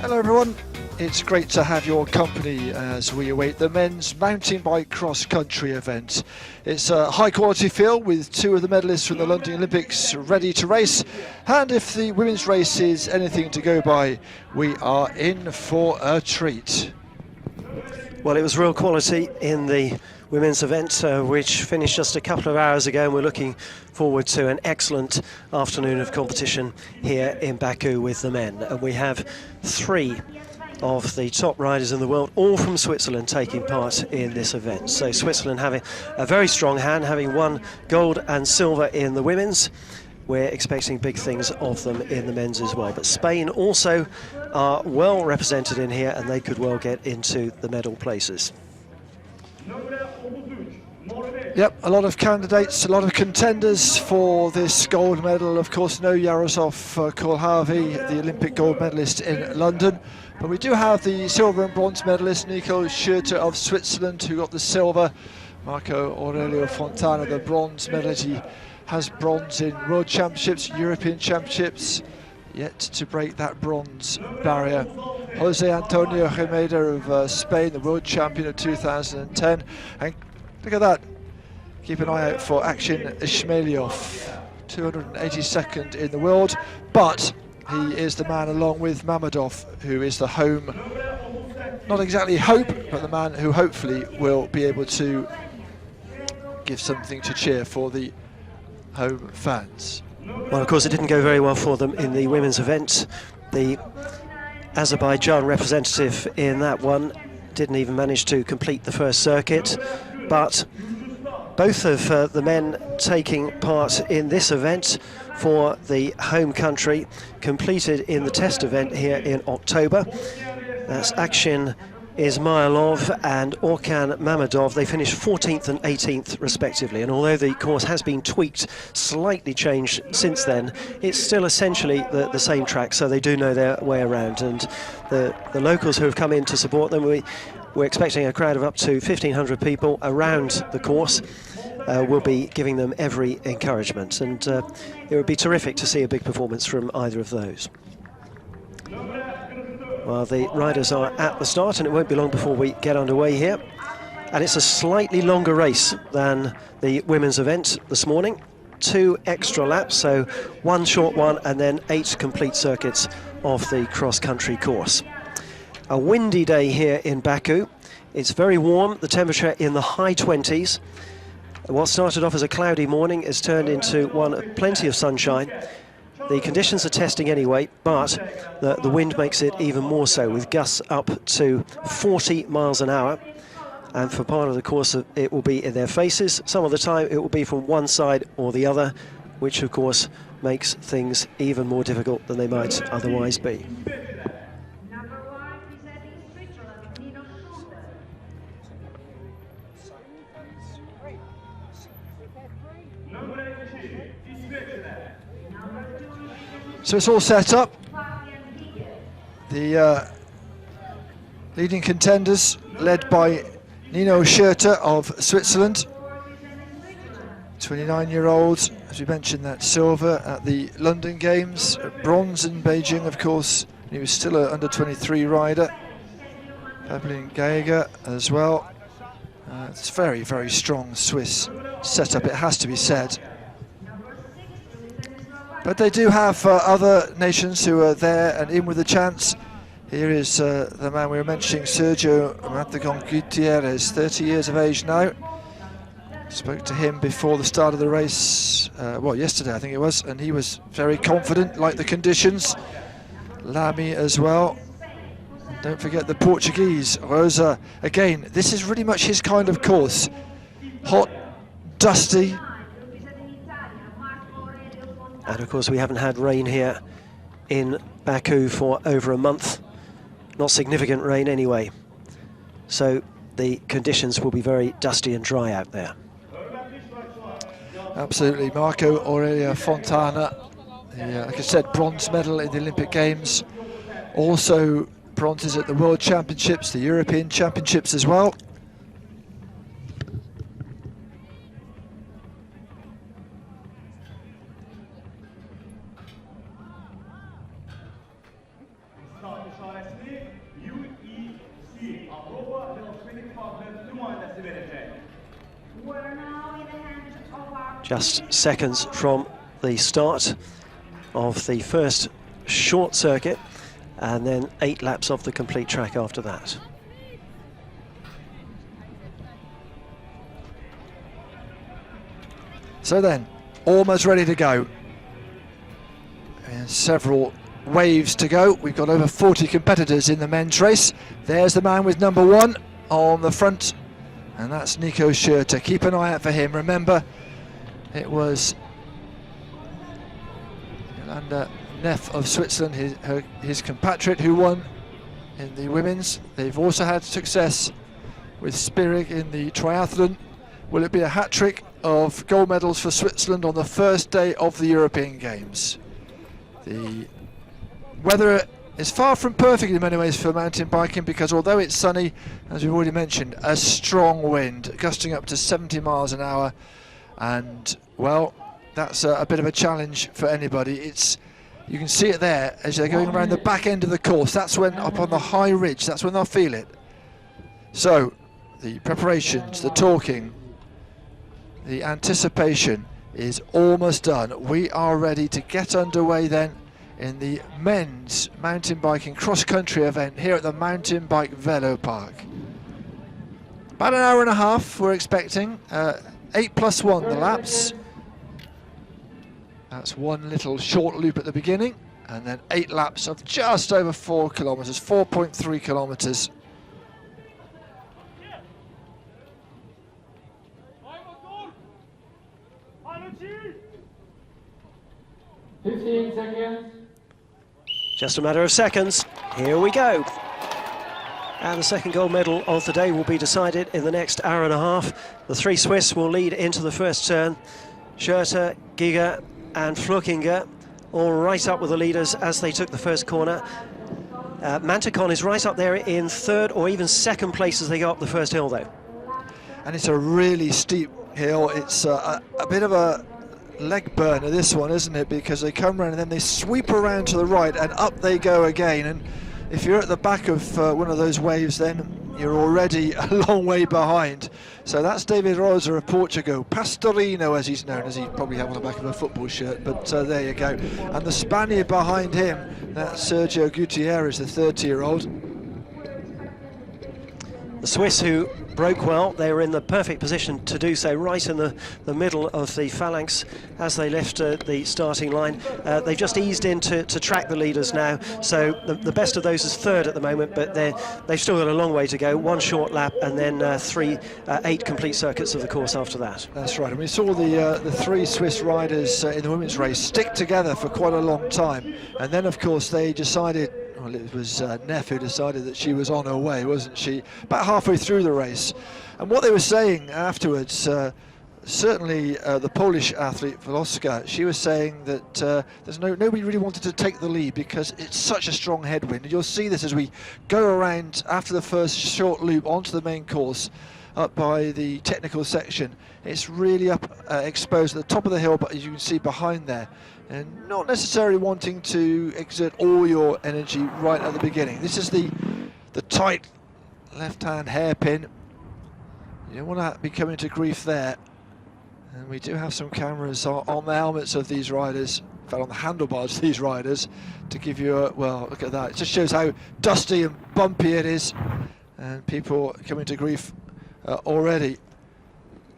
Hello everyone, it's great to have your company as we await the men's mountain bike cross-country event. It's a high-quality field with two of the medalists from the London Olympics ready to race, and if the women's race is anything to go by, we are in for a treat. Well, it was real quality in the women's event, which finished just a couple of hours ago, and we're looking forward to an excellent afternoon of competition here in Baku with the men. And we have three of the top riders in the world, all from Switzerland, taking part in this event. So Switzerland having a very strong hand, having won gold and silver in the women's. We're expecting big things of them in the men's as well. But Spain also are well represented in here, and they could well get into the medal places. Yep, a lot of candidates, a lot of contenders for this gold medal. Of course, no Jaroslav Kolhavi, the Olympic gold medalist in London. But we do have the silver and bronze medalist, Nico Schurter of Switzerland, who got the silver. Marco Aurelio Fontana, the bronze medalist. He has bronze in World Championships, European Championships, yet to break that bronze barrier. Jose Antonio Gemeda of Spain, the world champion of 2010. And look at that. Keep an eye out for Akshin Ishmailov, 282nd in the world, but he is the man along with Mammadov, who is the home, not exactly hope, but the man who hopefully will be able to give something to cheer for the home fans. Well, of course, it didn't go very well for them in the women's event. The Azerbaijan representative in that one didn't even manage to complete the first circuit, but both of the men taking part in this event for the home country completed in the test event here in October. That's Akshin Ismailov and Orkan Mammadov. They finished 14th and 18th respectively, and although the course has been tweaked, slightly changed since then, it's still essentially the same track, so they do know their way around. And the locals who have come in to support them, we're expecting a crowd of up to 1,500 people around the course. Will be giving them every encouragement, and it would be terrific to see a big performance from either of those. Well, the riders are at the start, and it won't be long before we get underway here. And it's a slightly longer race than the women's event this morning. 2 extra laps, so 1 short one, and then 8 complete circuits of the cross-country course. A windy day here in Baku. It's very warm, the temperature in the high 20s. What started off as a cloudy morning has turned into one of plenty of sunshine. The conditions are testing anyway, but the wind makes it even more so, with gusts up to 40 miles an hour. And for part of the course, it will be in their faces. Some of the time it will be from one side or the other, which of course makes things even more difficult than they might otherwise be. So it's all set up. The leading contenders led by Nino Schurter of Switzerland, 29-year-old, as we mentioned, that silver at the London Games, bronze in Beijing, of course. He was still an under-23 rider. Evelyn Geiger as well. It's very, very strong Swiss setup, it has to be said. But they do have other nations who are there and in with a chance. Here is the man we were mentioning, Sergio Matagon Gutierrez, 30 years of age now. Spoke to him before the start of the race, well, yesterday I think it was, and he was very confident, like the conditions. Lamy as well. Don't forget the Portuguese, Rosa. Again, this is really much his kind of course. Hot, dusty. And of course we haven't had rain here in Baku for over a month. Not significant rain anyway. So the conditions will be very dusty and dry out there. Absolutely. Marco Aurelio Fontana, like I said, bronze medal in the Olympic Games. Also bronzes at the World Championships, the European Championships as well. Just seconds from the start of the first short circuit, and then 8 laps of the complete track after that. So then, almost ready to go. And several waves to go. We've got over 40 competitors in the men's race. There's the man with number 1 on the front, and that's Nico Schurter. Keep an eye out for him. Remember, it was Yolanda Neff of Switzerland, his compatriot, who won in the women's. They've also had success with Spirig in the triathlon. Will it be a hat-trick of gold medals for Switzerland on the first day of the European Games? The weather is far from perfect in many ways for mountain biking, because although it's sunny, as we've already mentioned, a strong wind gusting up to 70 miles an hour, and well, that's a bit of a challenge for anybody. You can see it there as they're going around the back end of the course. That's when, up on the high ridge, that's when they'll feel it. So the preparations, the talking, the anticipation is almost done. We are ready to get underway then in the men's mountain biking cross-country event here at the Mountain Bike Velo Park. About an hour and a half we're expecting, 8+1 the laps. That's one little short loop at the beginning, and then 8 laps of just over 4 kilometres, 4.3 kilometres. Just a matter of seconds. Here we go. And the second gold medal of the day will be decided in the next hour and a half. The 3 Swiss will lead into the first turn. Schurter, Giger and Flukinger all right up with the leaders as they took the first corner. Manticon is right up there in 3rd or even 2nd place as they go up the first hill though. And it's a really steep hill. It's a bit of a leg burner, this one, isn't it? Because they come around and then they sweep around to the right and up they go again. And if you're at the back of one of those waves, then you're already a long way behind. So that's David Rosa of Portugal, Pastorino as he's known, as he probably have on the back of a football shirt, but there you go. And the Spaniard behind him, that's Sergio Gutierrez, the 30-year-old. The Swiss, who broke well, they were in the perfect position to do so, right in the middle of the phalanx as they left the starting line. They've just eased in to track the leaders now, so the best of those is 3rd at the moment, but they've still got a long way to go. 1 short lap and then 8 complete circuits of the course after that. That's right, and we saw the 3 Swiss riders in the women's race stick together for quite a long time, and then of course they decided, well, it was Neff who decided that she was on her way, wasn't she, about halfway through the race. And what they were saying afterwards, certainly the Polish athlete Woloska, she was saying that nobody really wanted to take the lead because it's such a strong headwind. And you'll see this as we go around after the first short loop onto the main course up by the technical section. It's really up exposed at the top of the hill, but as you can see behind there, and not necessarily wanting to exert all your energy right at the beginning. This is the tight left-hand hairpin. You don't want to be coming to grief there. And we do have some cameras on the helmets of these riders, in fact on the handlebars of these riders, to give you a, well, look at that. It just shows how dusty and bumpy it is, and people coming to grief already.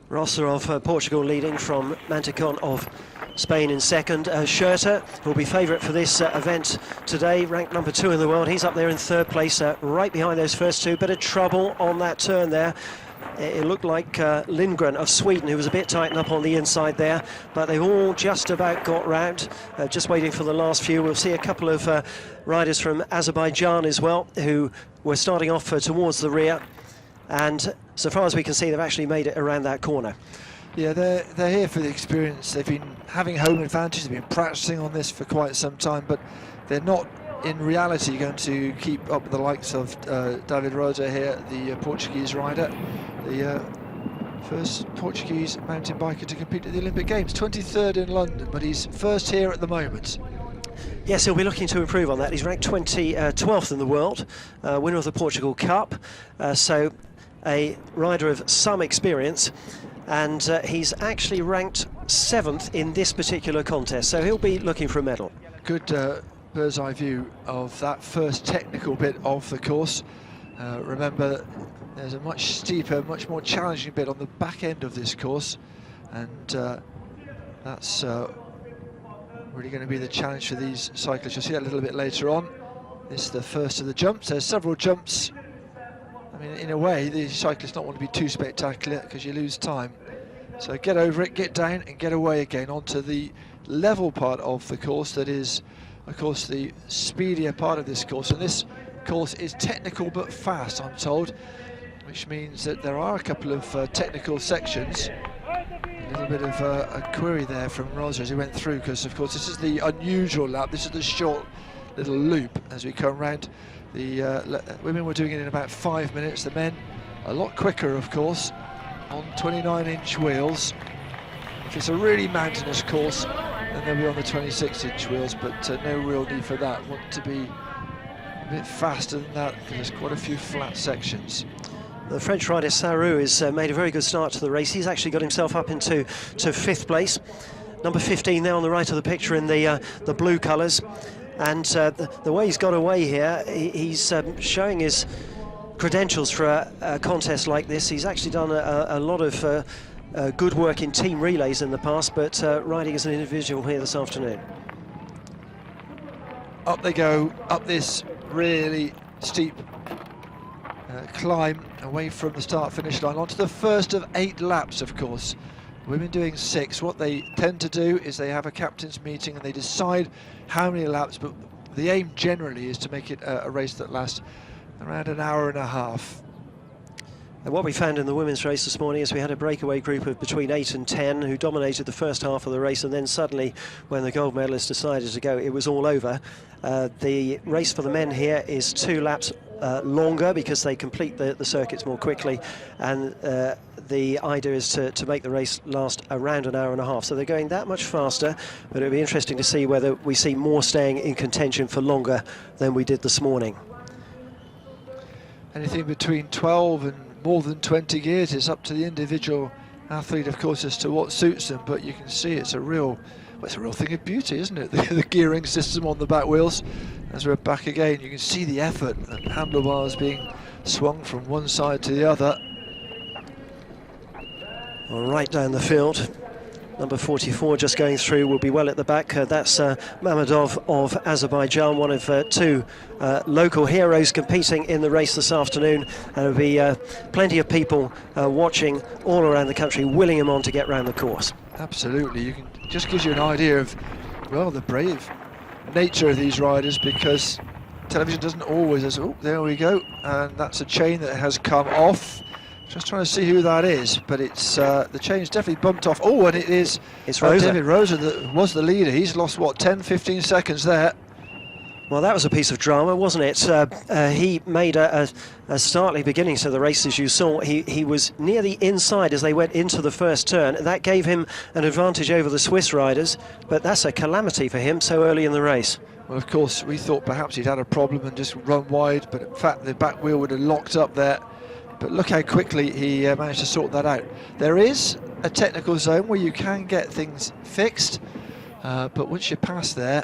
Rossa of Portugal leading from Manticon of Spain in 2nd. Schurter will be favourite for this event today, ranked number 2 in the world. He's up there in 3rd place, right behind those first 2. Bit of trouble on that turn there. It looked like Lindgren of Sweden, who was a bit tightened up on the inside there, but they've all just about got round, just waiting for the last few. We'll see a couple of riders from Azerbaijan as well, who were starting off towards the rear, and so far as we can see, they've actually made it around that corner. Yeah, they're here for the experience. They've been having home advantage, they've been practicing on this for quite some time, but they're not in reality going to keep up with the likes of David Rosa here, the Portuguese rider, the first Portuguese mountain biker to compete at the Olympic Games, 23rd in London, but he's first here at the moment. Yes, he'll be looking to improve on that. He's ranked 12th in the world, winner of the Portugal Cup, so a rider of some experience, and he's actually ranked 7th in this particular contest, so he'll be looking for a medal. Good bird's eye view of that first technical bit of the course. Remember, there's a much steeper, much more challenging bit on the back end of this course, and that's really going to be the challenge for these cyclists. You'll see that a little bit later on. This is the first of the jumps. There's several jumps. I mean, in a way, the cyclists don't want to be too spectacular because you lose time. So get over it, get down and get away again onto the level part of the course that is, of course, the speedier part of this course. And this course is technical but fast, I'm told, which means that there are a couple of technical sections. A little bit of a query there from Rosa as he went through, because of course this is the unusual lap. This is the short little loop as we come round. The women were doing it in about 5 minutes, the men a lot quicker, of course, on 29-inch wheels. If it's a really mountainous course, then they'll be on the 26-inch wheels, but no real need for that. Want to be a bit faster than that because there's quite a few flat sections. The French rider Sarrou has made a very good start to the race. He's actually got himself up into 5th place. Number 15 there on the right of the picture in the blue colours. And the way he's got away here, he's showing his credentials for a contest like this. He's actually done a lot of good work in team relays in the past, but riding as an individual here this afternoon. Up they go, up this really steep climb away from the start-finish line onto the first of 8 laps, of course. Women doing 6. What they tend to do is they have a captain's meeting and they decide how many laps, but the aim generally is to make it a race that lasts around an hour and a half. And what we found in the women's race this morning is we had a breakaway group of between 8 and 10 who dominated the first half of the race, and then suddenly when the gold medalists decided to go, it was all over. The race for the men here is 2 laps longer because they complete the circuits more quickly, and the idea is to make the race last around an hour and a half. So they're going that much faster, but it'll be interesting to see whether we see more staying in contention for longer than we did this morning. Anything between 12 and more than 20 gears is up to the individual athlete, of course, as to what suits them, but you can see it's a real thing of beauty, isn't it? The gearing system on the back wheels. As we're back again, you can see the effort, the handlebars being swung from one side to the other. Well, right down the field, number 44 just going through, will be well at the back. That's Mammadov of Azerbaijan, one of 2 local heroes competing in the race this afternoon. And there'll be plenty of people watching all around the country, willing him on to get round the course. Absolutely, just gives you an idea of, well, the brave nature of these riders, because television doesn't always, oh, there we go, and that's a chain that has come off. Just trying to see who that is, but it's the chain's definitely bumped off. Oh, and it's Rosa. David Rosa that was the leader. He's lost, what, 10-15 seconds there. Well, that was a piece of drama, wasn't it? He made a startling beginning to the race, as you saw. He was near the inside as they went into the first turn. That gave him an advantage over the Swiss riders, but that's a calamity for him so early in the race. Well, of course, we thought perhaps he'd had a problem and just run wide, but in fact the back wheel would have locked up there. But look how quickly he managed to sort that out. There is a technical zone where you can get things fixed, but once you're past there,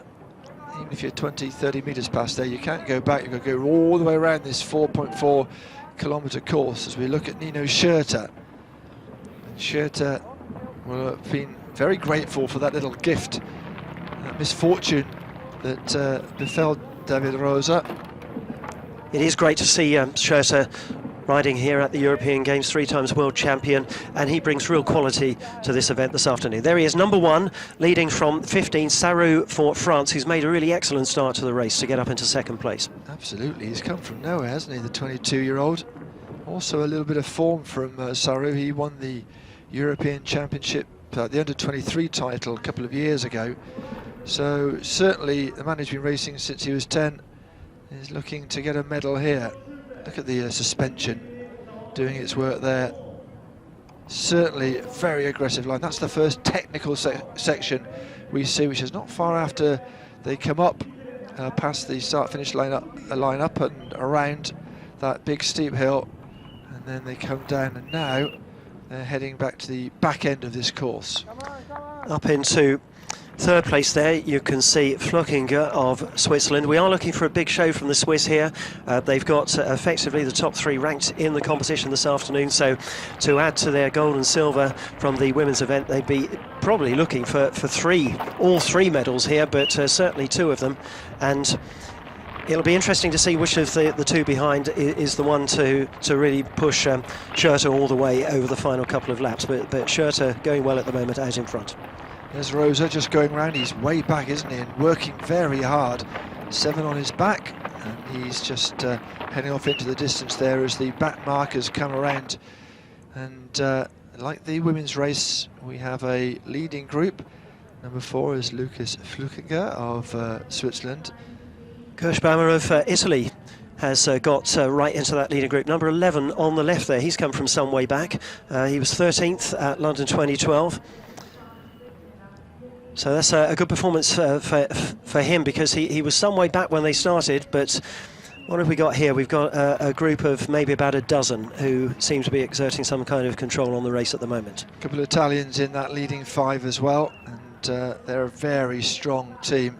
even if you're 20-30 metres past there, you can't go back. You've got to go all the way around this 4.4 kilometre course. As we look at Nino Schurter, Schurter will have been very grateful for that little gift, that misfortune that befell David Rosa. It is great to see Schurter riding here at the European Games, 3 times world champion, and he brings real quality to this event this afternoon. There he is, number 1, leading from 15, Sarrou for France, who's made a really excellent start to the race to get up into 2nd place. Absolutely, he's come from nowhere, hasn't he, the 22-year-old. Also a little bit of form from Sarrou. He won the European Championship, the under-23 title a couple of years ago. So certainly the man who's been racing since he was 10 is looking to get a medal here. Look at the suspension doing its work there. Certainly a very aggressive line. That's the first technical section we see, which is not far after they come up past the start-finish line up and around that big steep hill. and then they come down, and now they're heading back to the back end of this course. Up into third place there, you can see Flückiger of Switzerland. We are looking for a big show from the Swiss here. They've got effectively the top 3 ranked in the competition this afternoon, so to add to their gold and silver from the women's event, they'd be probably looking for all three medals here, but certainly 2 of them. And it'll be interesting to see which of the 2 behind is the one to really push Schurter all the way over the final couple of laps, but Schurter going well at the moment, out in front. There's Rosa just going round. He's way back, isn't he, and working very hard. 7 on his back, and he's just heading off into the distance there as the back markers come around. And like the women's race, we have a leading group. Number 4 is Lucas Flückiger of Switzerland. Kirschbaumer of Italy has got right into that leading group. Number 11 on the left there, he's come from some way back. He was 13th at London 2012. So that's a good performance for him, because he was some way back when they started. But what have we got here? We've got a group of maybe about a dozen who seem to be exerting some kind of control on the race at the moment. A couple of Italians in that leading 5 as well, and they're a very strong team.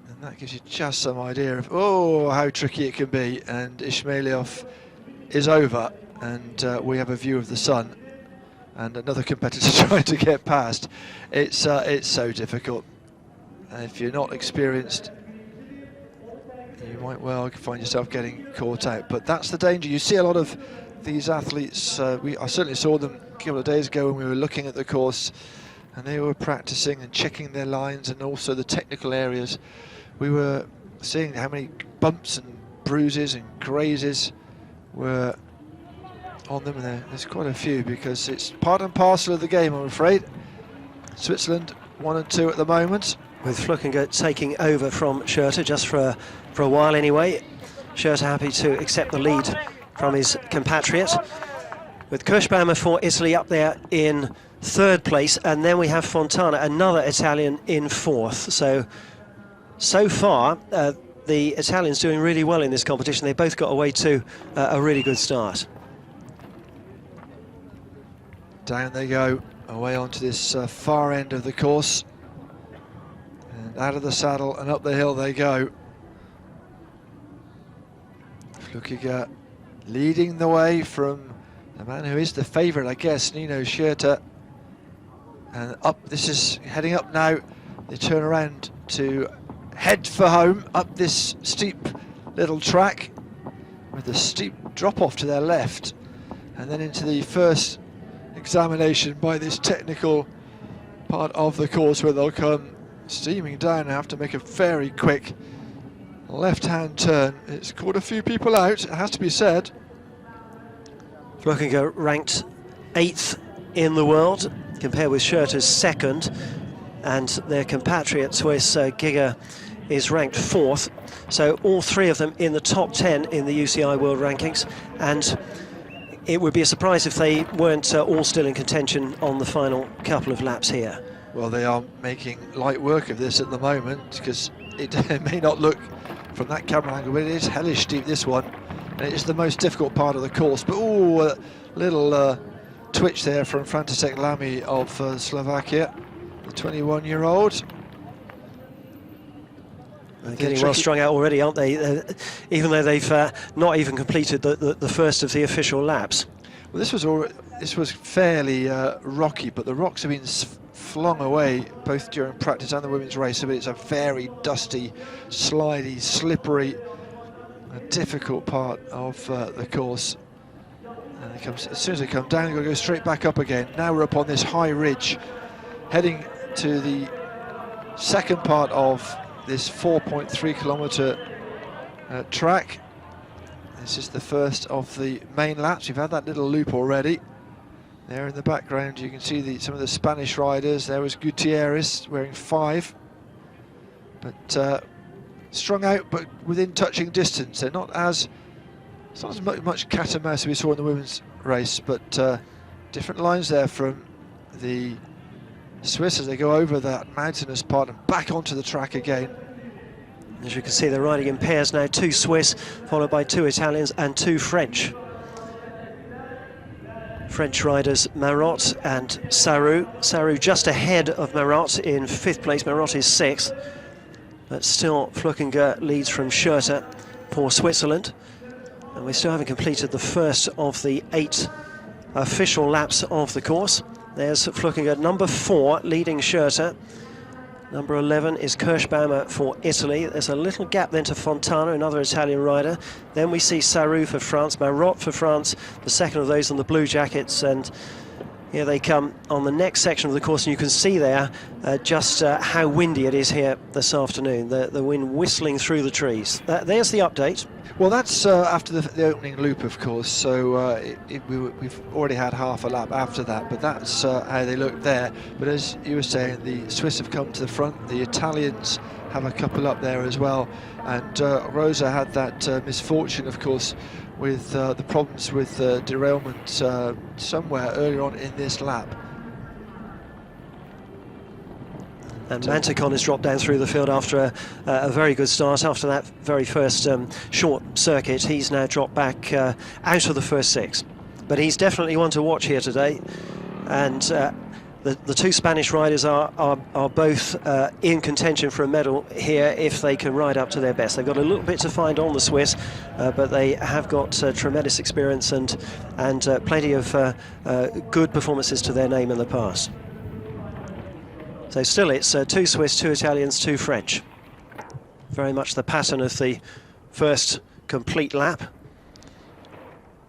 And that gives you just some idea of, how tricky it can be. And Ismailov is over, and we have a view of the sun. And another competitor trying to get past. It's so difficult. If you're not experienced, you might well find yourself getting caught out. But that's the danger. You see a lot of these athletes. I certainly saw them a couple of days ago when we were looking at the course, and they were practicing and checking their lines and also the technical areas. We were seeing how many bumps and bruises and grazes were on them, and there's quite a few, because it's part and parcel of the game, I'm afraid. Switzerland 1 and 2 at the moment, with Flückiger taking over from Schurter just for a while anyway. Schurter happy to accept the lead from his compatriot, with Kirschbaumer for Italy up there in 3rd place, and then we have Fontana, another Italian, in 4th. So far the Italians doing really well in this competition. They both got away to a really good start. Down they go, away onto this far end of the course, and out of the saddle and up the hill they go. Flückiger leading the way from the man who is the favourite, I guess, Nino Schurter. And up, this is heading up now. They turn around to head for home up this steep little track with a steep drop off to their left, and then into the first examination by this technical part of the course, where they'll come steaming down and have to make a very quick left-hand turn. It's caught a few people out, it has to be said. Flückiger ranked 8th in the world, compared with Schurter's 2nd, and their compatriot Swiss Giger is ranked 4th. So all 3 of them in the top 10 in the UCI World Rankings, and it would be a surprise if they weren't all still in contention on the final couple of laps here. Well, they are making light work of this at the moment, because it may not look from that camera angle, but it is hellish deep, this one, and it is the most difficult part of the course. But a little twitch there from František Lamy of Slovakia, the 21-year-old. They're getting well strung out already, aren't they? Even though they've not even completed the first of the official laps. Well, this was fairly rocky, but the rocks have been flung away both during practice and the women's race. So it's a very dusty, slidey, slippery, difficult part of the course. And as soon as they come down, they've got to go straight back up again. Now we're up on this high ridge, heading to the second part of this 4.3 kilometre track. This is the first of the main laps. We've had that little loop already. There in the background you can see some of the Spanish riders. There was Gutierrez wearing 5, but strung out but within touching distance. They're not as, it's not as much cat and mouse as we saw in the women's race, but different lines there from the Swiss as they go over that mountainous part and back onto the track again. As you can see, they're riding in pairs now, 2 Swiss, followed by 2 Italians and 2 French. French riders Marot and Sarrou. Sarrou just ahead of Marot in 5th place. Marot is 6th. But still, Flukinger leads from Schurter for Switzerland. And we still haven't completed the first of the 8 official laps of the course. There's Flukinger, number 4, leading Schurter. Number 11 is Kirschbaumer for Italy. There's a little gap then to Fontana, another Italian rider. Then we see Sarrou for France, Marot for France, the second of those on the blue jackets. And here they come on the next section of the course, and you can see there just how windy it is here this afternoon. The wind whistling through the trees. There's the update. Well, that's after the opening loop, of course, so we've already had half a lap after that, but that's how they look there. But as you were saying, the Swiss have come to the front, the Italians have a couple up there as well, and Rosa had that misfortune, of course, with the problems with derailment somewhere earlier on in this lap. And Manticon has dropped down through the field after a very good start. After that very first short circuit, he's now dropped back out of the first 6. But he's definitely one to watch here today. And the 2 Spanish riders are both in contention for a medal here if they can ride up to their best. They've got a little bit to find on the Swiss, but they have got tremendous experience and plenty of good performances to their name in the past. So still it's 2 Swiss, 2 Italians, 2 French. Very much the pattern of the first complete lap.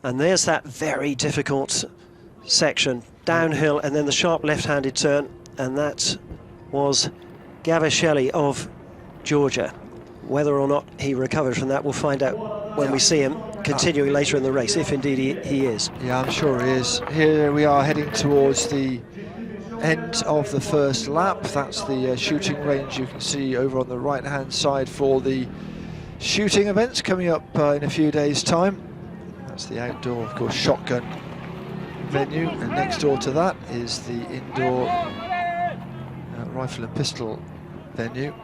And there's that very difficult section, downhill and then the sharp left-handed turn, and that was Gavishelli of Georgia. Whether or not he recovered from that, we'll find out when we see him continuing later in the race, if indeed he is. Yeah, I'm sure he is. Here we are heading towards the end of the first lap. That's the shooting range you can see over on the right hand side for the shooting events coming up in a few days time. That's the outdoor, of course, shotgun venue, and next door to that is the indoor rifle and pistol venue.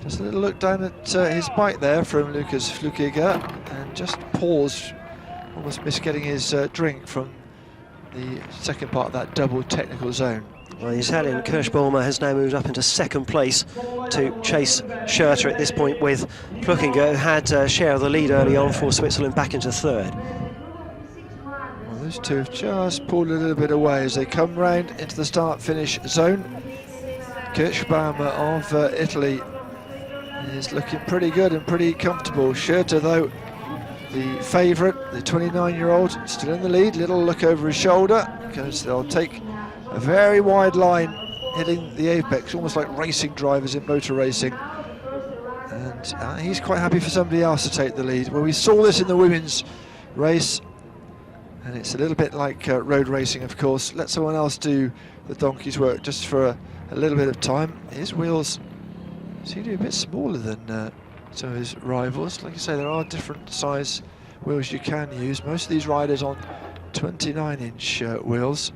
Just a little look down at his bike there from Lucas Flukiger, and just paused, almost missed getting his drink from the second part of that double technical zone. Well, the Italian Kirschbaumer has now moved up into 2nd place to chase Schurter at this point, with Flukinger, who had a share of the lead early on for Switzerland, back into 3rd. Well, those two have just pulled a little bit away as they come round into the start-finish zone. Kirschbaumer of Italy is looking pretty good and pretty comfortable. Schurter, though, the favourite, the 29-year-old, still in the lead. Little look over his shoulder, because they'll take a very wide line hitting the apex, almost like racing drivers in motor racing. And he's quite happy for somebody else to take the lead. Well, we saw this in the women's race, and it's a little bit like road racing, of course. Let someone else do the donkey's work just for a little bit of time. His wheels seem to be a bit smaller than some of his rivals. Like I say, there are different size wheels you can use. Most of these riders on 29-inch wheels.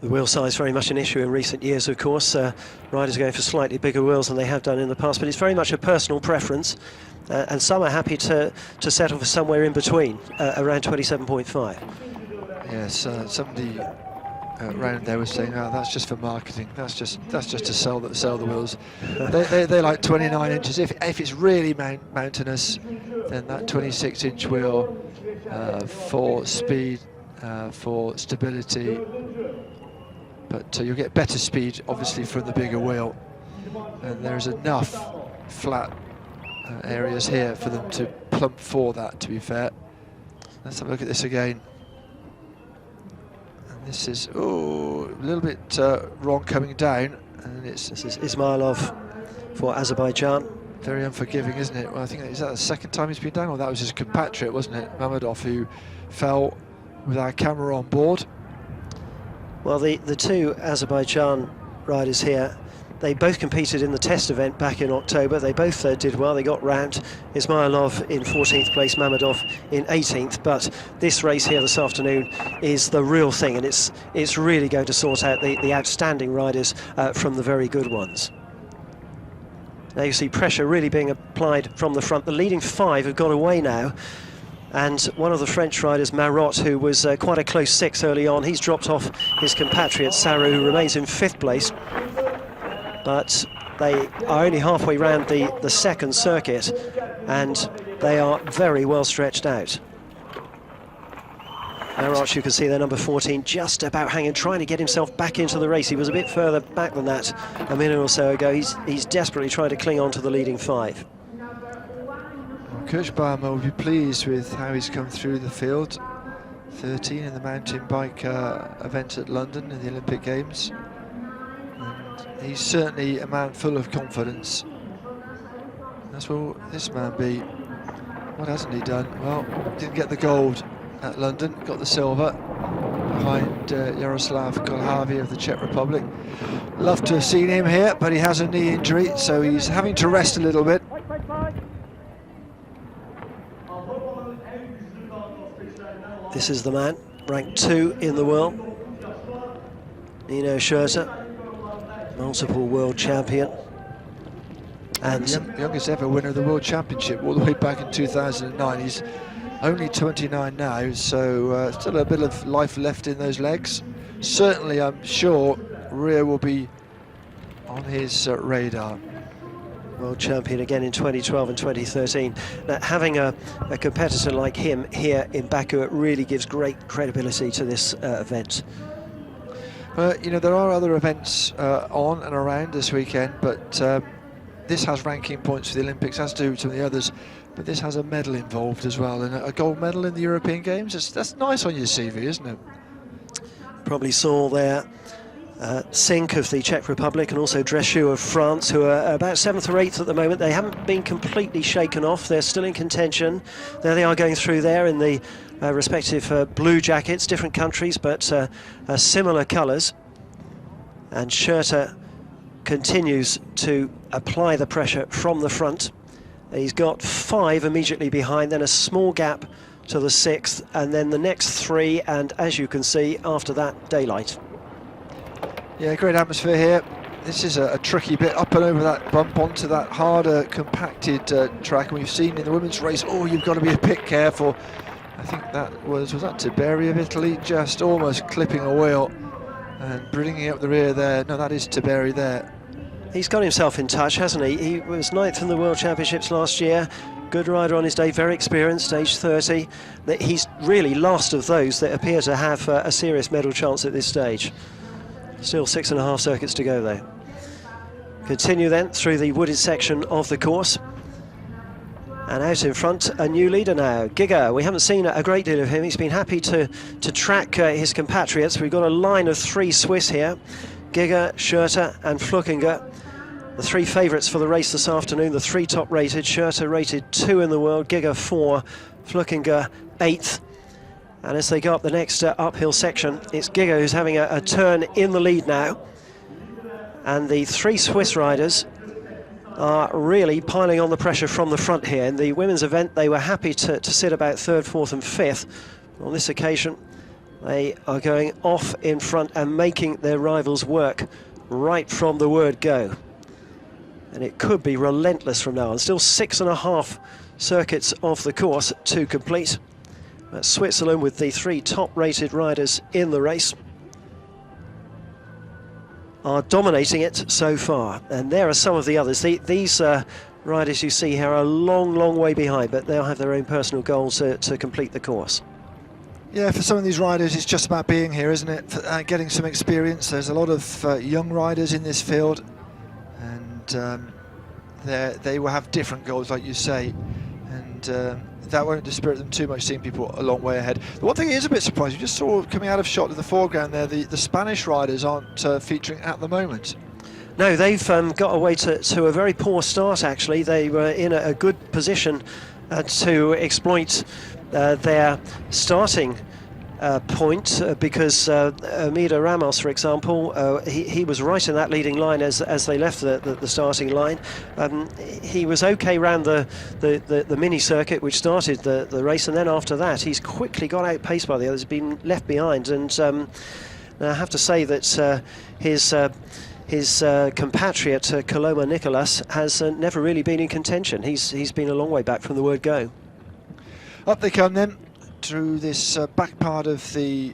The wheel size very much an issue in recent years, of course. Riders are going for slightly bigger wheels than they have done in the past, but it's very much a personal preference, and some are happy to settle for somewhere in between, around 27.5. Yes, somebody around there was saying, "Oh, that's just for marketing. That's just to sell the wheels." they like 29 inches. If it's really mountainous, then that 26-inch wheel for speed, for stability. But you'll get better speed, obviously, from the bigger wheel. And there's enough flat areas here for them to plump for that, to be fair. Let's have a look at this again. And this is, a little bit wrong coming down. And this is Ismailov for Azerbaijan. Very unforgiving, isn't it? Well, I think, is that the second time he's been down? Or that was his compatriot, wasn't it? Mamedov, who fell with our camera on board. Well, the 2 Azerbaijan riders here, they both competed in the test event back in October. They both did well. They got round. Ismailov in 14th place, Mamedov in 18th. But this race here this afternoon is the real thing, and it's really going to sort out the outstanding riders from the very good ones. Now you see pressure really being applied from the front. The leading 5 have got away now, and one of the French riders, Marotte, who was quite a close 6 early on, he's dropped off his compatriot Sarou, who remains in 5th place. But they are only halfway round the second circuit, and they are very well stretched out. Marotte, you can see there, number 14, just about hanging, trying to get himself back into the race. He was a bit further back than that a minute or so ago. He's desperately trying to cling on to the leading 5. Well, Coach Barmer will be pleased with how he's come through the field. 13 in the mountain bike event at London in the Olympic Games. And he's certainly a man full of confidence. That's what this man be. What hasn't he done? Well, didn't get the gold at London, got the silver behind Jaroslav Kolhavi of the Czech Republic. Love to have seen him here, but he has a knee injury, so he's having to rest a little bit. This is the man, ranked 2 in the world, Nino Schurter, multiple world champion. And youngest ever winner of the World Championship all the way back in 2009. He's only 29 now, so still a bit of life left in those legs. Certainly, I'm sure Rio will be on his radar. World champion again in 2012 and 2013. Now, having a competitor like him here in Baku, it really gives great credibility to this event. You know, there are other events on and around this weekend, but this has ranking points for the Olympics, as do some of the others, but this has a medal involved as well, and a gold medal in the European Games. That's nice on your CV, isn't it? Probably saw there Sink of the Czech Republic and also Dreschu of France, who are about 7th or 8th at the moment. They haven't been completely shaken off. They're still in contention. There they are going through there in the respective blue jackets, different countries, but similar colours. And Schurter continues to apply the pressure from the front. He's got 5 immediately behind, then a small gap to the 6th, and then the next 3, and as you can see, after that, daylight. Yeah, great atmosphere here. This is a tricky bit, up and over that bump onto that harder, compacted track. And we've seen in the women's race, oh, you've got to be a bit careful. I think that was that Tiberi of Italy, just almost clipping a wheel and bringing up the rear there. No, that is Tiberi there. He's got himself in touch, hasn't he? He was 9th in the World Championships last year. Good rider on his day, very experienced, age 30. He's really last of those that appear to have a serious medal chance at this stage. Still 6.5 circuits to go, though. Continue then through the wooded section of the course. And out in front, a new leader now, Giga. We haven't seen a great deal of him. He's been happy to track his compatriots. We've got a line of 3 Swiss here. Giga, Schurter and Flukinger. The 3 favourites for the race this afternoon, the 3 top rated. Schurter rated 2 in the world, Giga 4, Flukinger 8th. And as they go up the next uphill section, it's Giga who's having a turn in the lead now. And the 3 Swiss riders are really piling on the pressure from the front here. In the women's event, they were happy to sit about 3rd, 4th and 5th. On this occasion, they are going off in front and making their rivals work right from the word go. And it could be relentless from now on. Still 6.5 circuits of the course to complete. That's Switzerland with the 3 top-rated riders in the race are dominating it so far. And there are some of the others. These riders you see here are a long, long way behind, but they'll have their own personal goals to complete the course. Yeah, for some of these riders, it's just about being here, isn't it? For, getting some experience. There's a lot of young riders in this field, and they will have different goals, like you say, and that won't dispirit them too much, seeing people a long way ahead. The one thing is a bit surprising, you just saw coming out of shot in the foreground there, the Spanish riders aren't featuring at the moment. No, they've got away to a very poor start, actually. They were in a good position to exploit their starting point, because Amida Ramos, for example, he was right in that leading line as they left the starting line. He was okay round the mini circuit which started the race, and then after that he's quickly got outpaced by the others, been left behind, and I have to say that his compatriot Coloma Nicolas has never really been in contention. He's been a long way back from the word go. Up they come then through this back part of the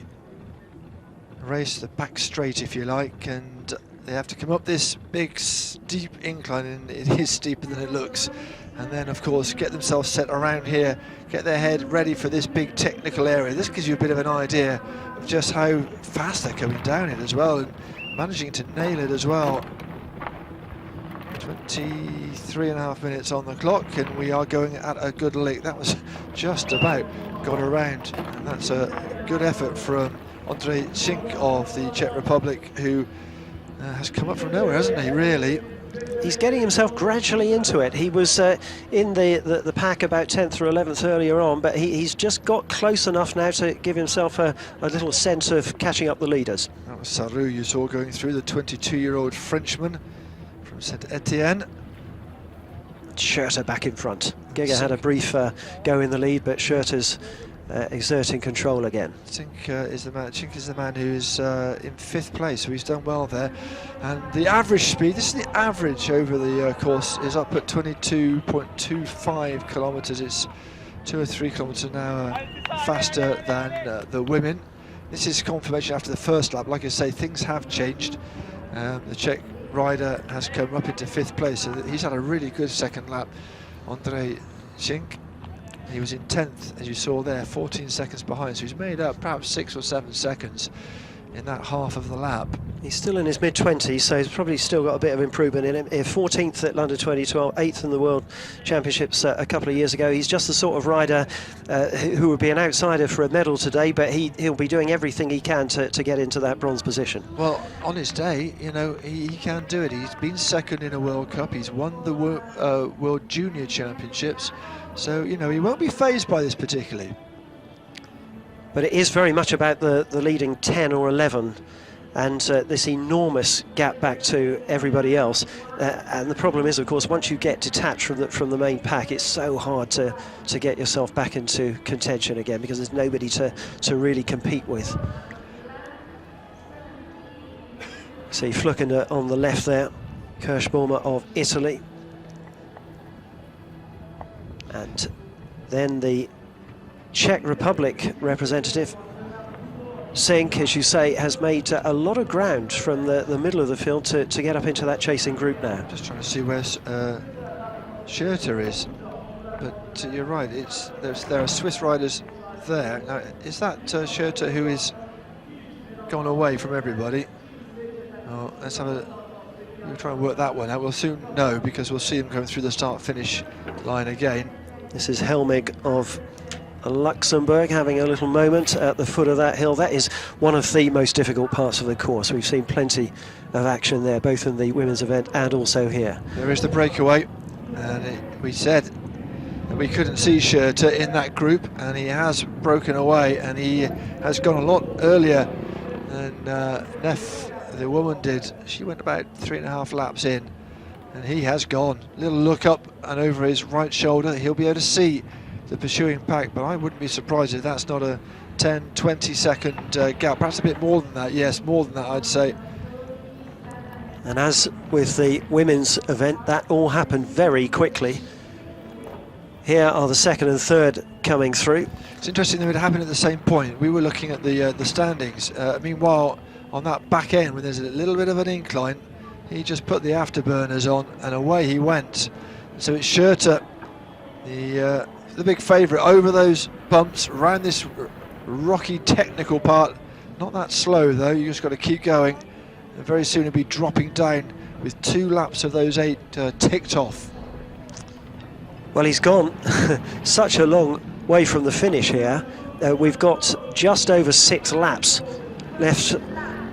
race, the back straight if you like, and they have to come up this big steep incline, and it is steeper than it looks, and then of course get themselves set around here, get their head ready for this big technical area. This gives you a bit of an idea of just how fast they're coming down it as well, and managing to nail it as well. 23.5 minutes on the clock, and we are going at a good lick. That was just about got around, and that's a good effort from Andrej Čink of the Czech Republic, who has come up from nowhere, hasn't he, really? He's getting himself gradually into it. He was in the pack about 10th or 11th earlier on, but he's just got close enough now to give himself a little sense of catching up the leaders. That was Sarrou you saw going through, the 22-year-old Frenchman from Saint-Etienne. Schurter back in front. Giga had a brief go in the lead, but Schurter's exerting control again. Čink is the man who is in 5th place, so he's done well there. And the average speed, this is the average over the course, is up at 22.25 kilometres. It's 2 or 3 kilometres an hour faster than the women. This is confirmation after the first lap. Like I say, things have changed. The Czech rider has come up into 5th place, so he's had a really good second lap. Andrej Čink, he was in 10th, as you saw there, 14 seconds behind, so he's made up perhaps 6 or 7 seconds in that half of the lap. He's still in his mid-20s, so he's probably still got a bit of improvement in him. 14th at London 2012, 8th in the World Championships a couple of years ago. He's just the sort of rider who would be an outsider for a medal today, but he'll be doing everything he can to get into that bronze position. Well, on his day, you know, he can do it. He's been second in a World Cup. He's won the World Junior Championships. So, you know, he won't be fazed by this particularly. But it is very much about the leading 10 or 11 and this enormous gap back to everybody else. And the problem is, of course, once you get detached from the main pack, it's so hard to get yourself back into contention again, because there's nobody to really compete with. See Fluckender on the left there, Kirschbaumer of Italy. And then the Czech Republic representative, Čink, as you say, has made a lot of ground from the middle of the field to get up into that chasing group now. Just trying to see where Schurter is, but you're right, there are Swiss riders there. Now, is that Schurter who is gone away from everybody? Oh, let's have we'll try and work that one out. We'll soon know, because we'll see him going through the start-finish line again. This is Helmig of Luxembourg having a little moment at the foot of that hill. That is one of the most difficult parts of the course. We've seen plenty of action there, both in the women's event and also here. There is the breakaway, and we said that we couldn't see Schurter in that group, and he has broken away, and he has gone a lot earlier than Neff, the woman, did. She went about 3.5 laps in, and he has gone. Little look up and over his right shoulder, he'll be able to see the pursuing pack, but I wouldn't be surprised if that's not a 10-20 second gap, perhaps a bit more than that. Yes, more than that, I'd say. And as with the women's event, that all happened very quickly. Here are the second and third coming through. It's interesting that it happened at the same point. We were looking at the standings. Meanwhile, on that back end, when there's a little bit of an incline, he just put the afterburners on and away he went. So it's Schurter, the big favourite, over those bumps, around this rocky technical part. Not that slow though, you just got to keep going, and very soon he'll be dropping down with 2 laps of those 8 ticked off. Well, he's gone such a long way from the finish here. We've got just over 6 laps left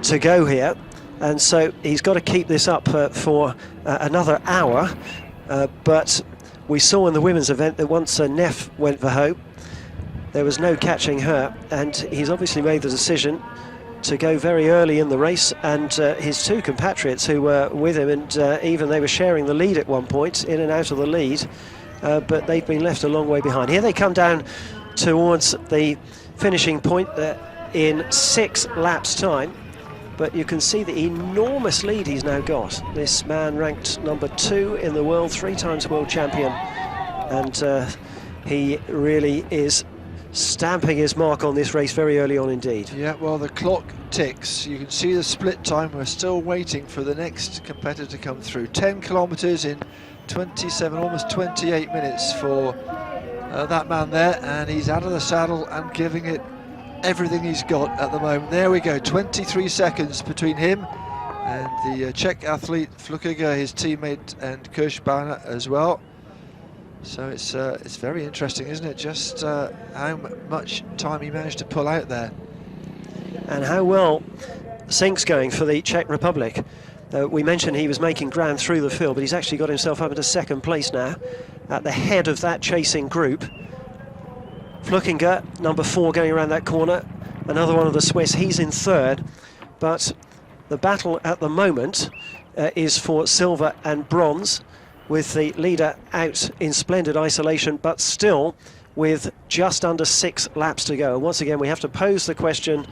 to go here, and so he's got to keep this up for another hour, but we saw in the women's event that once Neff went for home, there was no catching her, and he's obviously made the decision to go very early in the race, and his 2 compatriots who were with him, and even they were sharing the lead at one point, in and out of the lead, but they've been left a long way behind. Here they come down towards the finishing point in 6 laps' time. but you can see the enormous lead he's now got. This man ranked number 2 in the world, 3 times world champion, and he really is stamping his mark on this race very early on indeed. Yeah, well, the clock ticks. You can see the split time. We're still waiting for the next competitor to come through. 10 kilometres in 27, almost 28 minutes for that man there, and he's out of the saddle and giving it everything he's got at the moment. There we go, 23 seconds between him and the Czech athlete Flukiger, his teammate, and Kirschbauer as well. So it's very interesting, isn't it, just how much time he managed to pull out there. And how well Sink's going for the Czech Republic. We mentioned he was making ground through the field, but he's actually got himself up into 2nd place now, at the head of that chasing group. Flukiger, number 4, going around that corner. Another one of the Swiss, he's in 3rd. But the battle at the moment is for silver and bronze, with the leader out in splendid isolation, but still with just under 6 laps to go. And once again, we have to pose the question.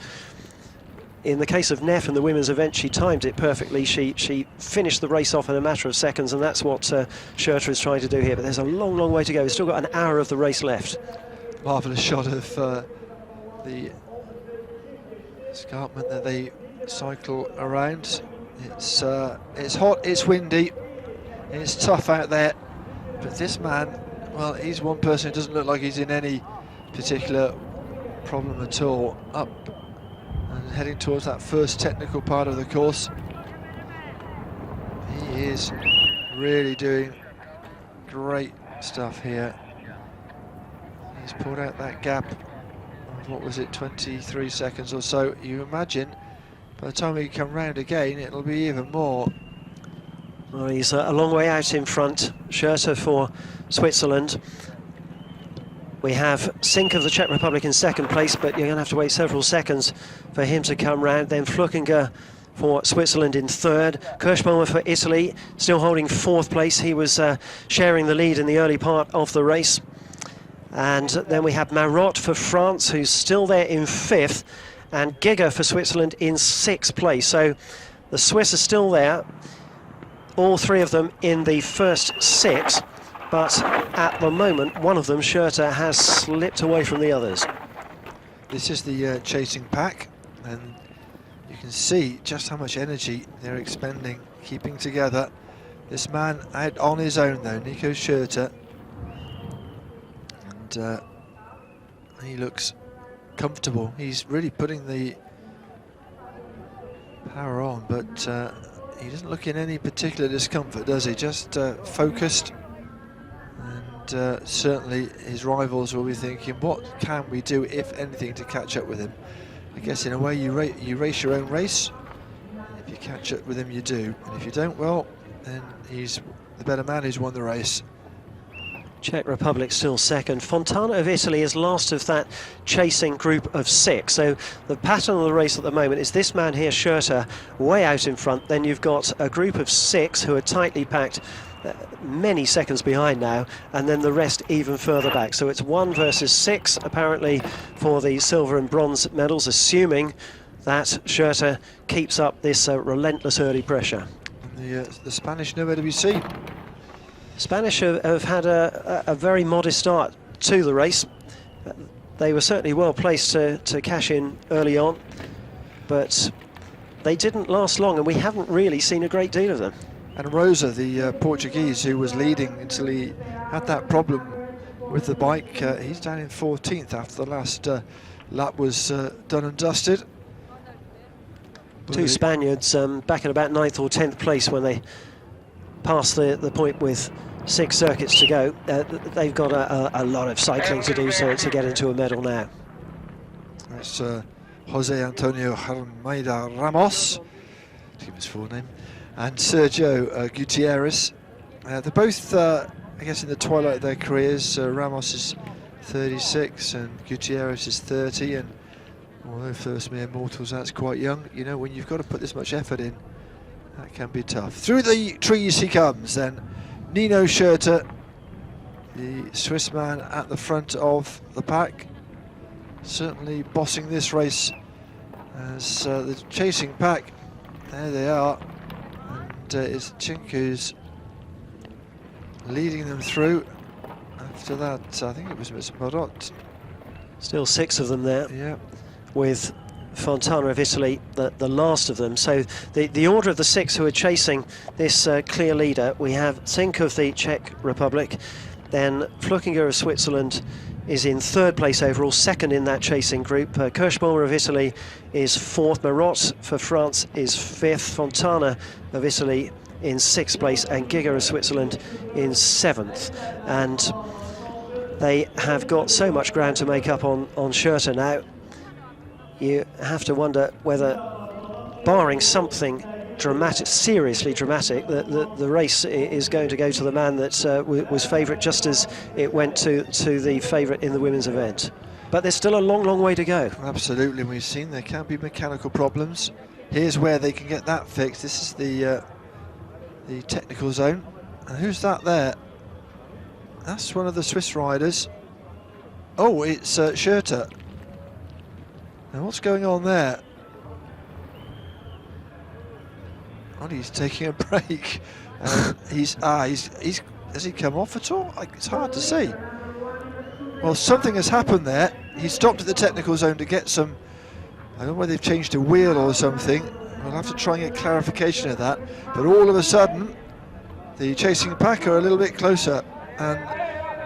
In the case of Neff in the women's event, she timed it perfectly. She finished the race off in a matter of seconds, and that's what Schurter is trying to do here. But there's a long, long way to go. We've still got an hour of the race left. Marvellous shot of the escarpment that they cycle around. It's hot, it's windy, it's tough out there, but this man, well, he's one person who doesn't look like he's in any particular problem at all. Up and heading towards that first technical part of the course. He is really doing great stuff here. He's pulled out that gap of, what was it, 23 seconds or so. You imagine by the time we come round again, it'll be even more. Well, he's a long way out in front. Schurter for Switzerland. We have Sink of the Czech Republic in 2nd place, but you're going to have to wait several seconds for him to come round. Then Flukiger for Switzerland in 3rd. Kirschbauer for Italy, still holding 4th place. He was sharing the lead in the early part of the race. And then we have Marotte for France, who's still there in 5th, and Giger for Switzerland in 6th place. So the Swiss are still there, all 3 of them in the first 6, but at the moment, one of them, Schurter, has slipped away from the others. This is the chasing pack, and you can see just how much energy they're expending, keeping together. This man out on his own, though, Nico Schurter. And he looks comfortable. He's really putting the power on, but he doesn't look in any particular discomfort, does he? Just focused, and certainly his rivals will be thinking, what can we do, if anything, to catch up with him? I guess in a way you race your own race, and if you catch up with him you do, and if you don't, well, then he's the better man who's won the race. Czech Republic still 2nd. Fontana of Italy is last of that chasing group of 6. So the pattern of the race at the moment is this man here, Schurter, way out in front. Then you've got a group of 6 who are tightly packed, many seconds behind now, and then the rest even further back. So it's 1 versus 6, apparently, for the silver and bronze medals, assuming that Schurter keeps up this relentless early pressure. And the Spanish nowhere to be seen. Spanish have had a very modest start to the race. They were certainly well placed to cash in early on, but they didn't last long, and we haven't really seen a great deal of them. And Rosa, the Portuguese, who was leading until he had that problem with the bike, he's down in 14th after the last lap was done and dusted. 2 Spaniards back in about 9th or 10th place when they passed the point with 6 circuits to go. They've got a lot of cycling to do to get into a medal now. That's Jose Antonio Almeida Ramos, to give his full name, and Sergio Gutierrez. They're both, I guess, in the twilight of their careers. Ramos is 36 and Gutierrez is 30, and although first mere mortals, that's quite young. You know, when you've got to put this much effort in, that can be tough. Through the trees he comes then. Nino Schurter, the Swiss man at the front of the pack, certainly bossing this race as the chasing pack, there they are, and it's Chinku's leading them through. After that, I think it was Mr. Marot. Still 6 of them there. Yeah. With Fontana of Italy, the last of them. So the order of the 6 who are chasing this clear leader, we have Zink of the Czech Republic, then Flukinger of Switzerland is in 3rd place overall, 2nd in that chasing group. Kirschbaumer of Italy is 4th, Marot for France is 5th, Fontana of Italy in 6th place, and Giger of Switzerland in 7th. And they have got so much ground to make up on Schurter now. You have to wonder whether, barring something dramatic, seriously dramatic, the race is going to go to the man that was favourite, just as it went to the favourite in the women's event. But there's still a long, long way to go. Absolutely, we've seen there can be mechanical problems. Here's where they can get that fixed. This is the technical zone. And who's that there? That's one of the Swiss riders. Oh, it's Schurter. Now what's going on there? Oh, he's taking a break. Has he come off at all? It's hard to see. Well, something has happened there. He stopped at the technical zone to get some, I don't know whether they've changed a wheel or something. We'll have to try and get clarification of that. But all of a sudden, the chasing pack are a little bit closer. And,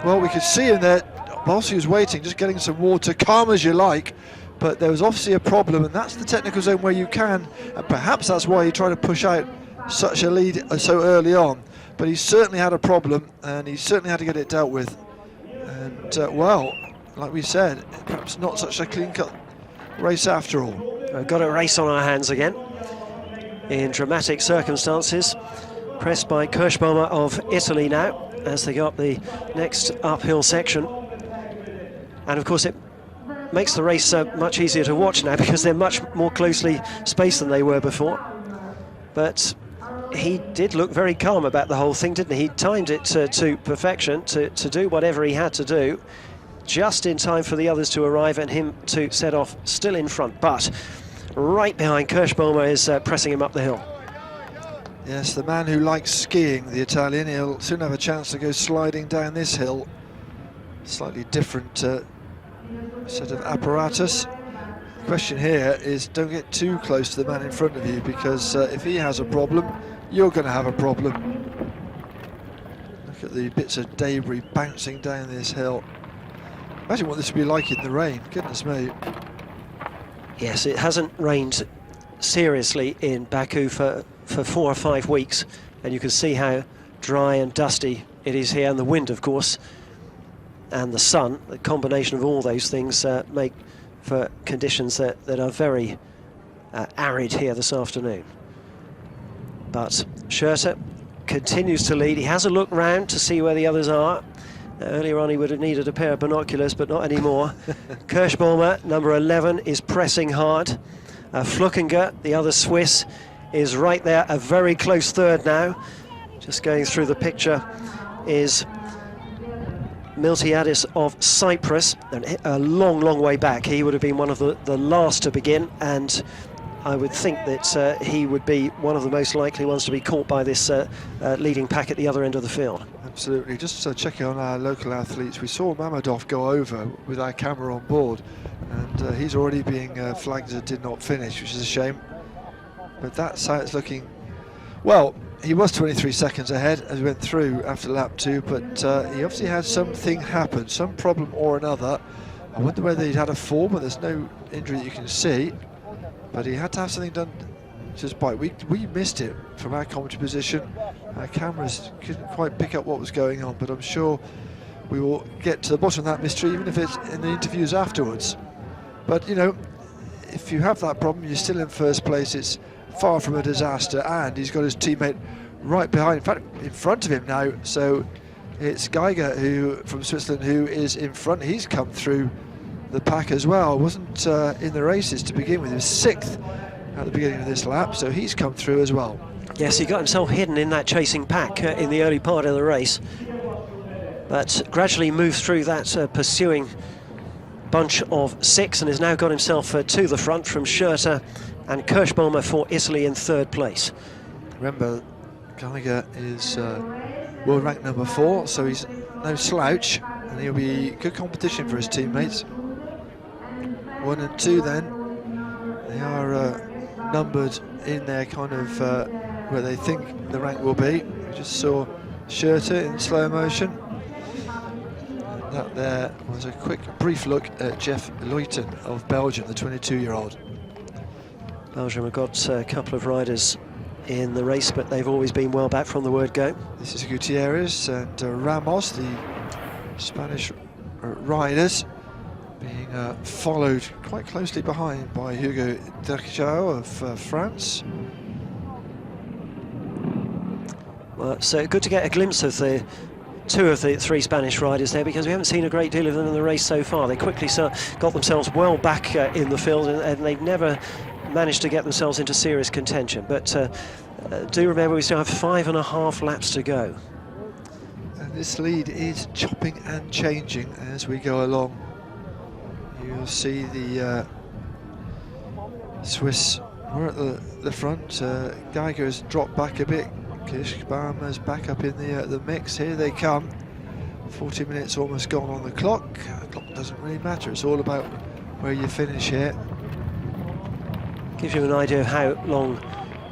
well, we could see him there whilst he was waiting, just getting some water, calm as you like. But there was obviously a problem, and that's the technical zone where you can, and perhaps that's why he tried to push out such a lead so early on. But he certainly had a problem, and he certainly had to get it dealt with. And, well, like we said, perhaps not such a clean-cut race after all. We've got a race on our hands again, in dramatic circumstances. Pressed by Kirschbaumer of Italy now, as they go up the next uphill section. And, of course, it makes the race much easier to watch now because they're much more closely spaced than they were before. But he did look very calm about the whole thing, didn't he? He timed it to perfection, to do whatever he had to do, just in time for the others to arrive and him to set off still in front. But right behind, Kirschbaumer is pressing him up the hill. Yes, the man who likes skiing, the Italian, he'll soon have a chance to go sliding down this hill. Slightly different set of apparatus. The question here is don't get too close to the man in front of you, because if he has a problem, you're going to have a problem. Look at the bits of debris bouncing down this hill. Imagine what this would be like in the rain, goodness me. Yes, it hasn't rained seriously in Baku for 4 or 5 weeks, and you can see how dry and dusty it is here, and the wind, of course, and the sun, the combination of all those things make for conditions that are very arid here this afternoon. But Schurter continues to lead. He has a look round to see where the others are. Earlier on he would have needed a pair of binoculars, but not anymore. Kirschbaumer, number 11, is pressing hard. Flukinger, the other Swiss, is right there, a very close third now. Just going through the picture is Miltiadis of Cyprus, and a long, long way back. He would have been one of the last to begin, and I would think that he would be one of the most likely ones to be caught by this leading pack at the other end of the field. Absolutely. Just checking on our local athletes, we saw Mamedov go over with our camera on board, and he's already being flagged as did not finish, which is a shame. But that's how it's looking. Well, he was 23 seconds ahead as we went through after lap 2, but he obviously had something happen, some problem or another. I wonder whether he'd had a fall, but there's no injury that you can see. But he had to have something done to his bike. We missed it from our commentary position. Our cameras couldn't quite pick up what was going on, but I'm sure we will get to the bottom of that mystery, even if it's in the interviews afterwards. But, you know, if you have that problem, you're still in first place. It's far from a disaster, and he's got his teammate right behind, in fact in front of him now. So it's Geiger from Switzerland who is in front. He's come through the pack as well. Wasn't in the races to begin with. He was 6th at the beginning of this lap, so he's come through as well. Yes, he got himself hidden in that chasing pack in the early part of the race, but gradually moved through that pursuing bunch of 6 and has now got himself to the front from Schurter and Kirschbaumer for Italy in 3rd place. Remember, Geiger is world rank number 4, so he's no slouch, and he'll be good competition for his teammates. 1 and 2 then, they are numbered in their kind of where they think the rank will be. We just saw Schurter in slow motion. And that there was a quick, brief look at Jeff Leuyten of Belgium, the 22-year-old. Belgium have got a couple of riders in the race, but they've always been well back from the word go. This is Gutierrez and Ramos, the Spanish riders, being followed quite closely behind by Hugo Derkjau of France. Well, so good to get a glimpse of the 2 of the 3 Spanish riders there, because we haven't seen a great deal of them in the race so far. They quickly got themselves well back in the field, and they've never managed to get themselves into serious contention. But do remember, we still have 5.5 laps to go. And this lead is chopping and changing as we go along. You'll see the Swiss were at the front. Geiger has dropped back a bit. Kirschbaumer's back up in the mix. Here they come. 40 minutes almost gone on the clock. The clock doesn't really matter. It's all about where you finish here. Gives you an idea of how long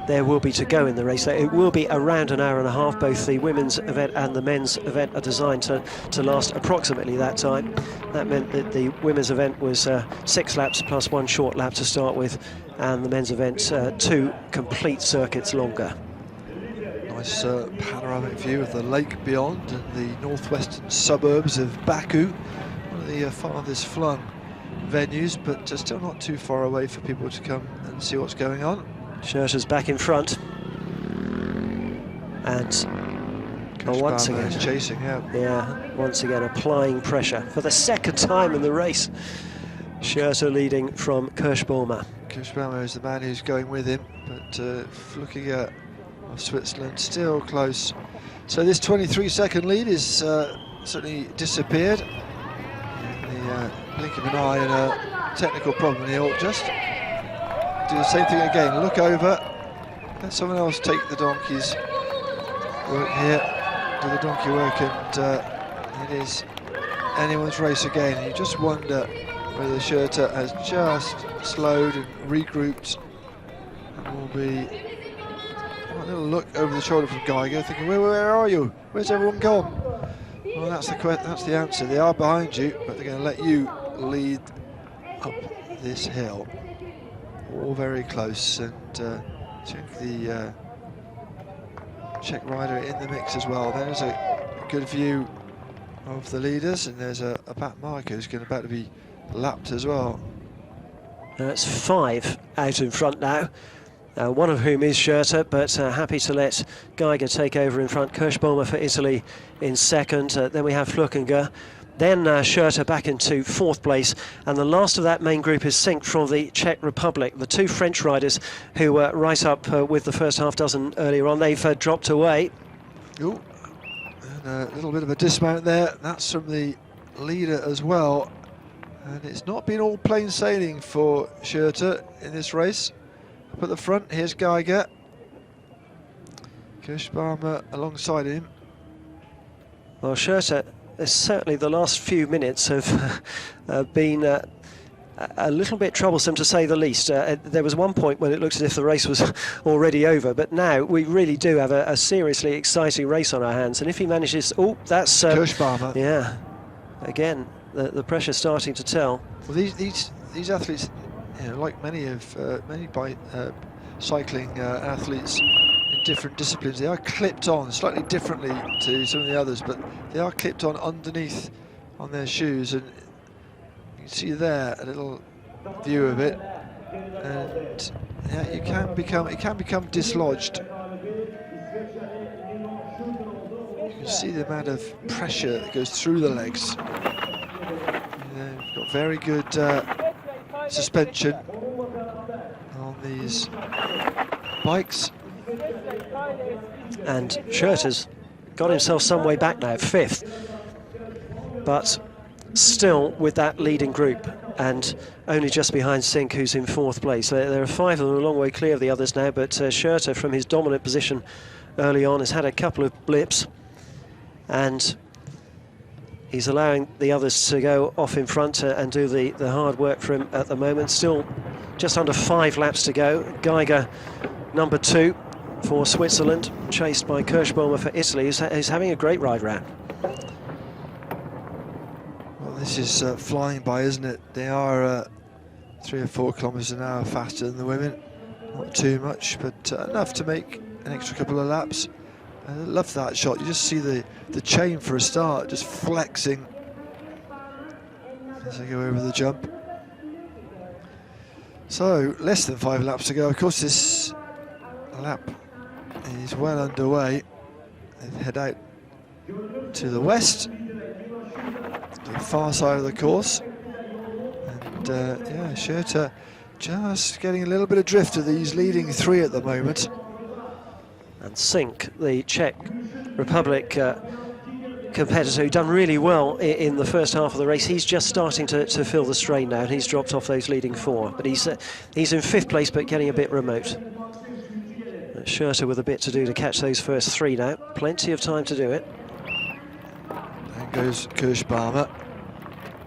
there will be to go in the race. It will be around an hour and a half. Both the women's event and the men's event are designed to last approximately that time. That meant that the women's event was 6 laps plus 1 short lap to start with, and the men's event 2 complete circuits longer. Nice panoramic view of the lake beyond and the northwestern suburbs of Baku, one of the farthest flung venues, but still not too far away for people to come and see what's going on. Schurter's back in front, and once again chasing, once again applying pressure for the 2nd time in the race. Schurter leading from Kirschbaumer. Kirschbaumer is the man who's going with him, but looking at Switzerland still close. So this 23-second lead is certainly disappeared in the blink of an eye, and a technical problem here. Just do the same thing again, look over, let someone else take the donkey's work here, do the donkey work, and it is anyone's race again. And you just wonder whether Schurter has just slowed and regrouped, and will be a little look over the shoulder from Geiger, thinking, where are you? Where's everyone gone? Well, that's the answer. They are behind you, but they're going to let you lead up this hill. All very close, and check the Czech rider in the mix as well. There's a good view of the leaders, and there's a back marker who's about to be lapped as well. That's 5 out in front now. One of whom is Schurter, but happy to let Geiger take over in front. Kirschbaumer for Italy in 2nd. Then we have Flückinger. Then Schurter back into 4th place, and the last of that main group is synced from the Czech Republic. The 2 French riders who were right up with the first half dozen earlier on, they've dropped away. Ooh, and a little bit of a dismount there. That's from the leader as well, and it's not been all plain sailing for Schurter in this race. Up at the front, here's Geiger. Kirschbaumer alongside him. Well, Schurter, certainly the last few minutes have been a little bit troublesome, to say the least. There was one point when it looked as if the race was already over, but now we really do have a seriously exciting race on our hands. And if he manages, that's Kirschbaumer. Yeah, again the pressure's starting to tell. Well, these athletes, like many cycling athletes in different disciplines, they are clipped on slightly differently to some of the others, but they are clipped on underneath on their shoes, and you can see there a little view of it, and yeah, it can become dislodged. You can see the amount of pressure that goes through the legs. They've got very good suspension on these bikes. And Schurter's got himself some way back now, 5th. But still with that leading group, and only just behind Sink, who's in 4th place. There are 5 of them, a long way clear of the others now, but Schurter, from his dominant position early on, has had a couple of blips, and he's allowing the others to go off in front and do the hard work for him at the moment. Still just under 5 laps to go. Geiger, number 2 for Switzerland, chased by Kirschbaumer for Italy, who's having a great ride round. Well, this is flying by, isn't it? They are 3 or 4 kilometres an hour faster than the women. Not too much, but enough to make an extra couple of laps. I love that shot. You just see the chain for a start, just flexing as they go over the jump. So, less than 5 laps to go. Of course, this lap is well underway. They head out to the west, to the far side of the course. And yeah, Schurter just getting a little bit of drift of these leading 3 at the moment. And Sink, the Czech Republic competitor, who done really well in the first half of the race, he's just starting to feel the strain now, and he's dropped off those leading 4. But he's in 5th place, but getting a bit remote. Schurter with a bit to do to catch those first 3 now. Plenty of time to do it. There goes Kirschbaumer.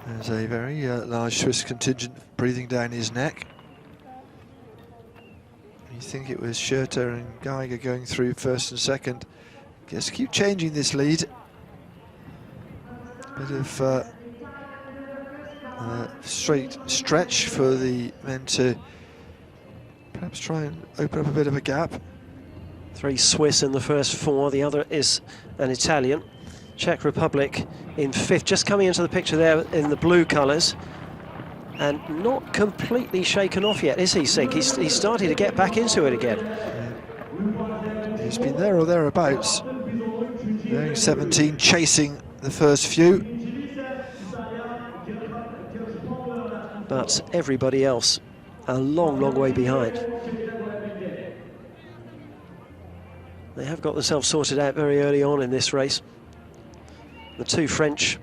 There's a very large Swiss contingent breathing down his neck. You think it was Schurter and Geiger going through 1st and 2nd. Just keep changing this lead. Bit of straight stretch for the men to perhaps try and open up a bit of a gap. 3 Swiss in the first 4, the other is an Italian. Czech Republic in 5th, just coming into the picture there in the blue colours, and not completely shaken off yet, is he, Sink? He's starting to get back into it again. Yeah. He's been there or thereabouts. Bearing 17, chasing the first few. But everybody else a long, long way behind. They have got themselves sorted out very early on in this race. The 2 French,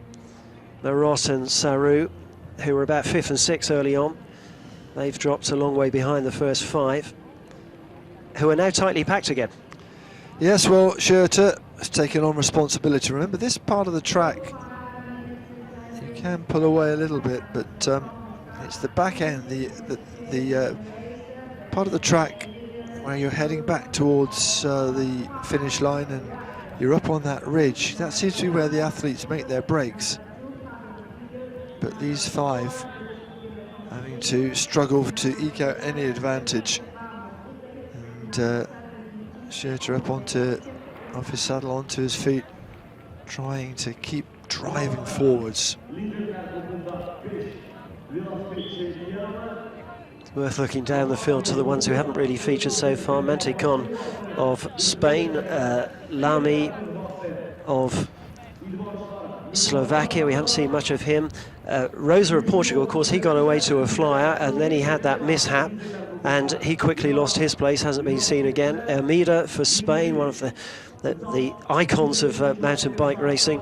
Marotte and Sarrou, who were about 5th and 6th early on, they've dropped a long way behind the first 5, who are now tightly packed again. Yes, well, Schurter has taken on responsibility. Remember, this part of the track, you can pull away a little bit, but it's the back end, the part of the track where you're heading back towards the finish line and you're up on that ridge. That seems to be where the athletes make their breaks. But these 5 having to struggle to eke out any advantage. And Schurter up off his saddle onto his feet, trying to keep driving forwards. It's worth looking down the field to the ones who haven't really featured so far. Manticon of Spain, Lamy of Slovakia, we haven't seen much of him. Rosa of Portugal, of course, he got away to a flyer and then he had that mishap and he quickly lost his place, hasn't been seen again. Hermida for Spain, one of the icons of mountain bike racing,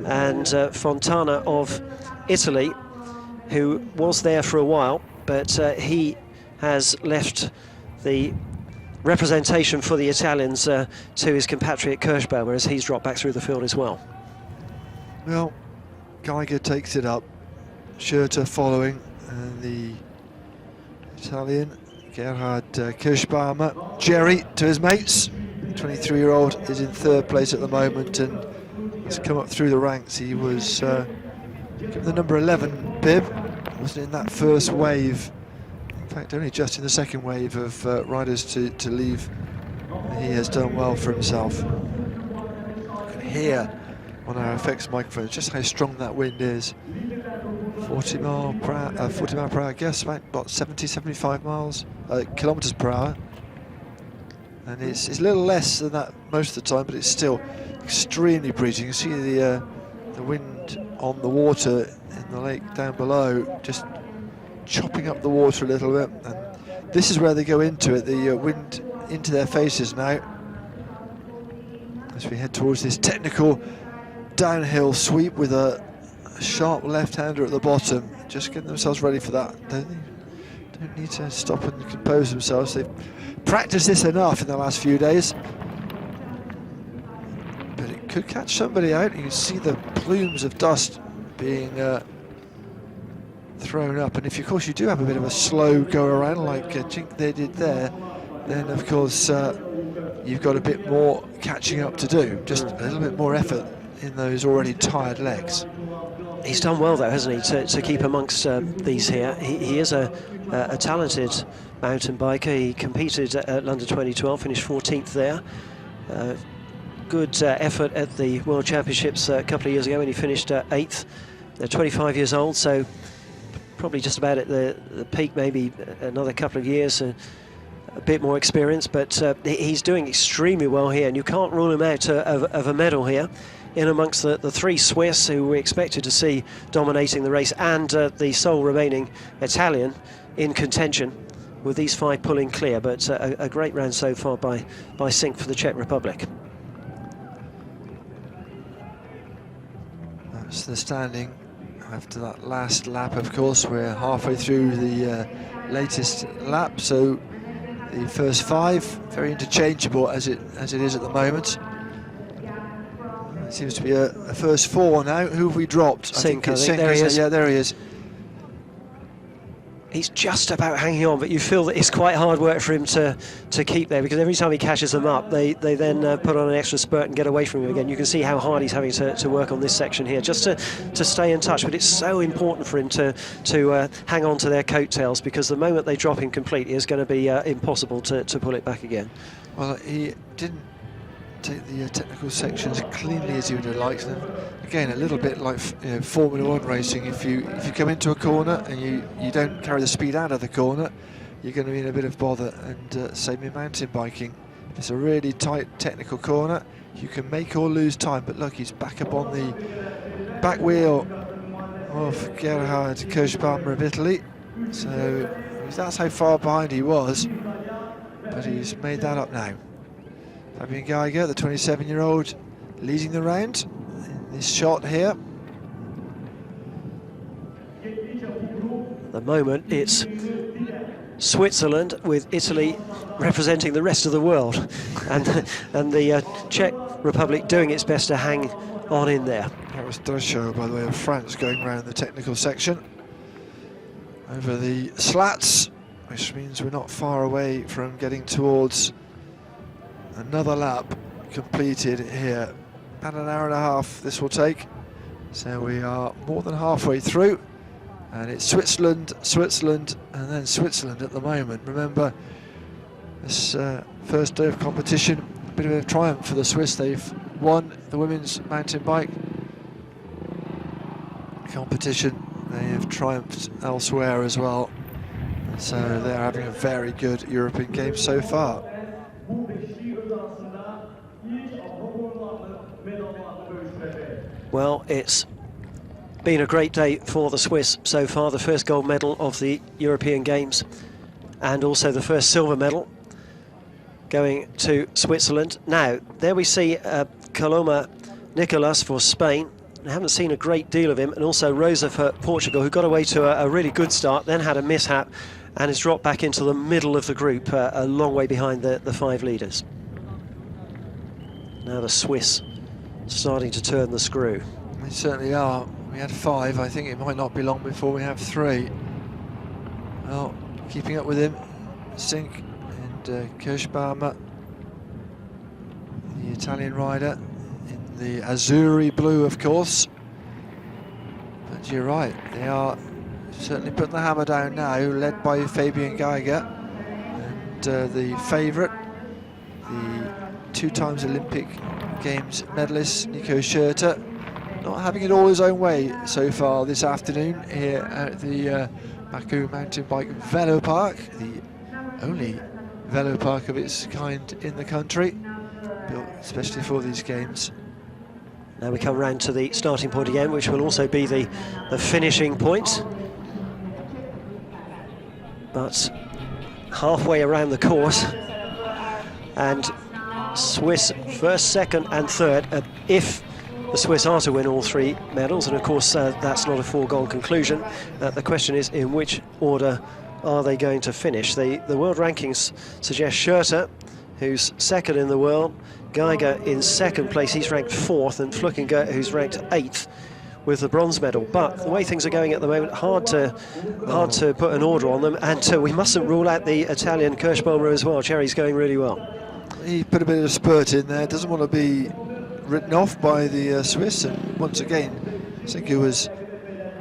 and Fontana of Italy, who was there for a while, but he has left the representation for the Italians to his compatriot Kirschbaumer, as he's dropped back through the field as well. Well, Geiger takes it up, Schurter following, and the Italian Gerhard Kirschbaumer, Jerry to his mates. The 23-year-old is in 3rd place at the moment and has come up through the ranks. He was given the number 11 bib, wasn't in that first wave. In fact, only just in the 2nd wave of riders to leave. He has done well for himself. You can hear on our effects microphones just how strong that wind is. 40 mile per hour, I guess, about 70-75 kilometers per hour, and it's a little less than that most of the time, but it's still extremely breezy. You can see the wind on the water in the lake down below, just chopping up the water a little bit, and this is where they go into it, the wind into their faces now, as we head towards this technical downhill sweep with a a sharp left-hander at the bottom, just getting themselves ready for that. Don't need to stop and compose themselves. They've practiced this enough in the last few days. But it could catch somebody out. You can see the plumes of dust being thrown up. And if, of course, you do have a bit of a slow go-around like Jink they did there, then, of course, you've got a bit more catching up to do. Just a little bit more effort in those already tired legs. He's done well, though, hasn't he, to keep amongst these here. He is a talented mountain biker. He competed at London 2012, finished 14th there. Good effort at the World Championships a couple of years ago when he finished 8th. They're 25 years old, so probably just about at the peak, maybe another couple of years, a bit more experience, but he's doing extremely well here, and you can't rule him out of a medal here. In amongst the three Swiss who we expected to see dominating the race, and the sole remaining Italian in contention, with these 5 pulling clear. But a great round so far by Sink for the Czech Republic. That's the standing after that last lap. Of course, we're halfway through the latest lap, so the first 5 very interchangeable as it is at the moment. It seems to be a first 4 now. Who have we dropped? Sink, I think it's Sink. there he is. Yeah, there he is. He's just about hanging on, but you feel that it's quite hard work for him to keep there, because every time he catches them up, they then put on an extra spurt and get away from him again. You can see how hard he's having to work on this section here, just to stay in touch. But it's so important for him to hang on to their coattails, because the moment they drop him completely, it's going to be impossible to pull it back again. Well, he didn't take the technical sections cleanly as he would have liked them. Again, a little bit like Formula 1 racing. If you come into a corner and you don't carry the speed out of the corner, you're going to be in a bit of bother. And same in mountain biking. If it's a really tight technical corner, you can make or lose time. But look, he's back up on the back wheel of Gerhard Kirschbaum of Italy. So that's how far behind he was. But he's made that up now. Fabian Geiger, the 27-year-old, leading the round in this shot here. At the moment, it's Switzerland with Italy representing the rest of the world, and the Czech Republic doing its best to hang on in there. That was Drasho, by the way, of France, going around the technical section over the slats, which means we're not far away from getting towards another lap completed here. About an hour and a half this will take, so we are more than halfway through, and it's Switzerland, and then Switzerland at the moment. Remember, this first day of competition, a bit of a triumph for the Swiss. They've won the women's mountain bike competition. They have triumphed elsewhere as well, so they're having a very good European Games so far. Well, it's been a great day for the Swiss so far. The first gold medal of the European Games, and also the first silver medal going to Switzerland. Now, there we see Coloma Nicolas for Spain. I haven't seen a great deal of him, and also Rosa for Portugal, who got away to a really good start, then had a mishap and has dropped back into the middle of the group, a long way behind the 5 leaders. Now the Swiss starting to turn the screw. They certainly are. We had 5. I think it might not be long before we have 3. Well, keeping up with him, Sink and Kirschbaum, the Italian rider, in the Azzurri blue, of course. But you're right, they are certainly putting the hammer down now, led by Fabian Geiger, and the favourite, the 2 times Olympic Games medalist Nico Schurter, not having it all his own way so far this afternoon here at the Baku mountain bike velo park, the only velo park of its kind in the country, built especially for these games. Now we come round to the starting point again, which will also be the finishing point. But halfway around the course, and Swiss first, second and third. If the Swiss are to win all 3 medals, and of course that's not a foregone conclusion. The question is, in which order are they going to finish? The world rankings suggest Schurter, who's second in the world, Geiger in second place, he's ranked 4th, and Flückiger, who's ranked 8th with the bronze medal. But the way things are going at the moment, hard to put an order on them, and we mustn't rule out the Italian Kirschbaumer as well. Cherry's going really well. He put a bit of a spurt in there, doesn't want to be written off by the Swiss, and once again I think he was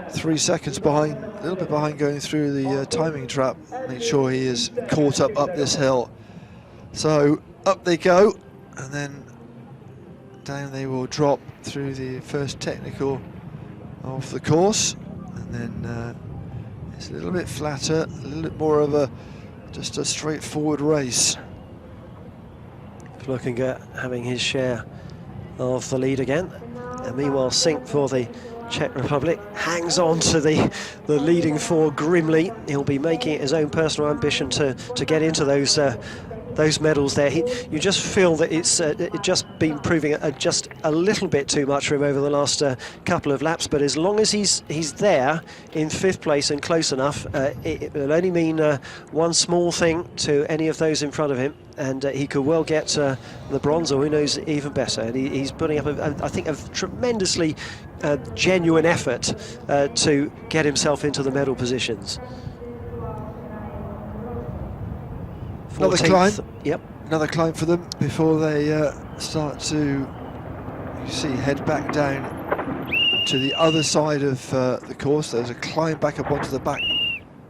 3 seconds behind, a little bit behind going through the timing trap. Make sure he is caught up this hill. So up they go, and then down they will drop through the first technical of the course, and then it's a little bit flatter, a little bit more of just a straightforward race. Flückiger having his share of the lead again, and meanwhile Sink for the Czech Republic hangs on to the leading 4 grimly. He'll be making it his own personal ambition to get into those medals there. You just feel that it's just been proving just a little bit too much for him over the last couple of laps, but as long as he's there in 5th place and close enough, it will only mean one small thing to any of those in front of him, and he could well get the bronze, or who knows, even better. And he's putting up, I think, a tremendously genuine effort to get himself into the medal positions. Another climb. Yep. Another climb for them before they start to, you see, head back down to the other side of the course. There's a climb back up onto the back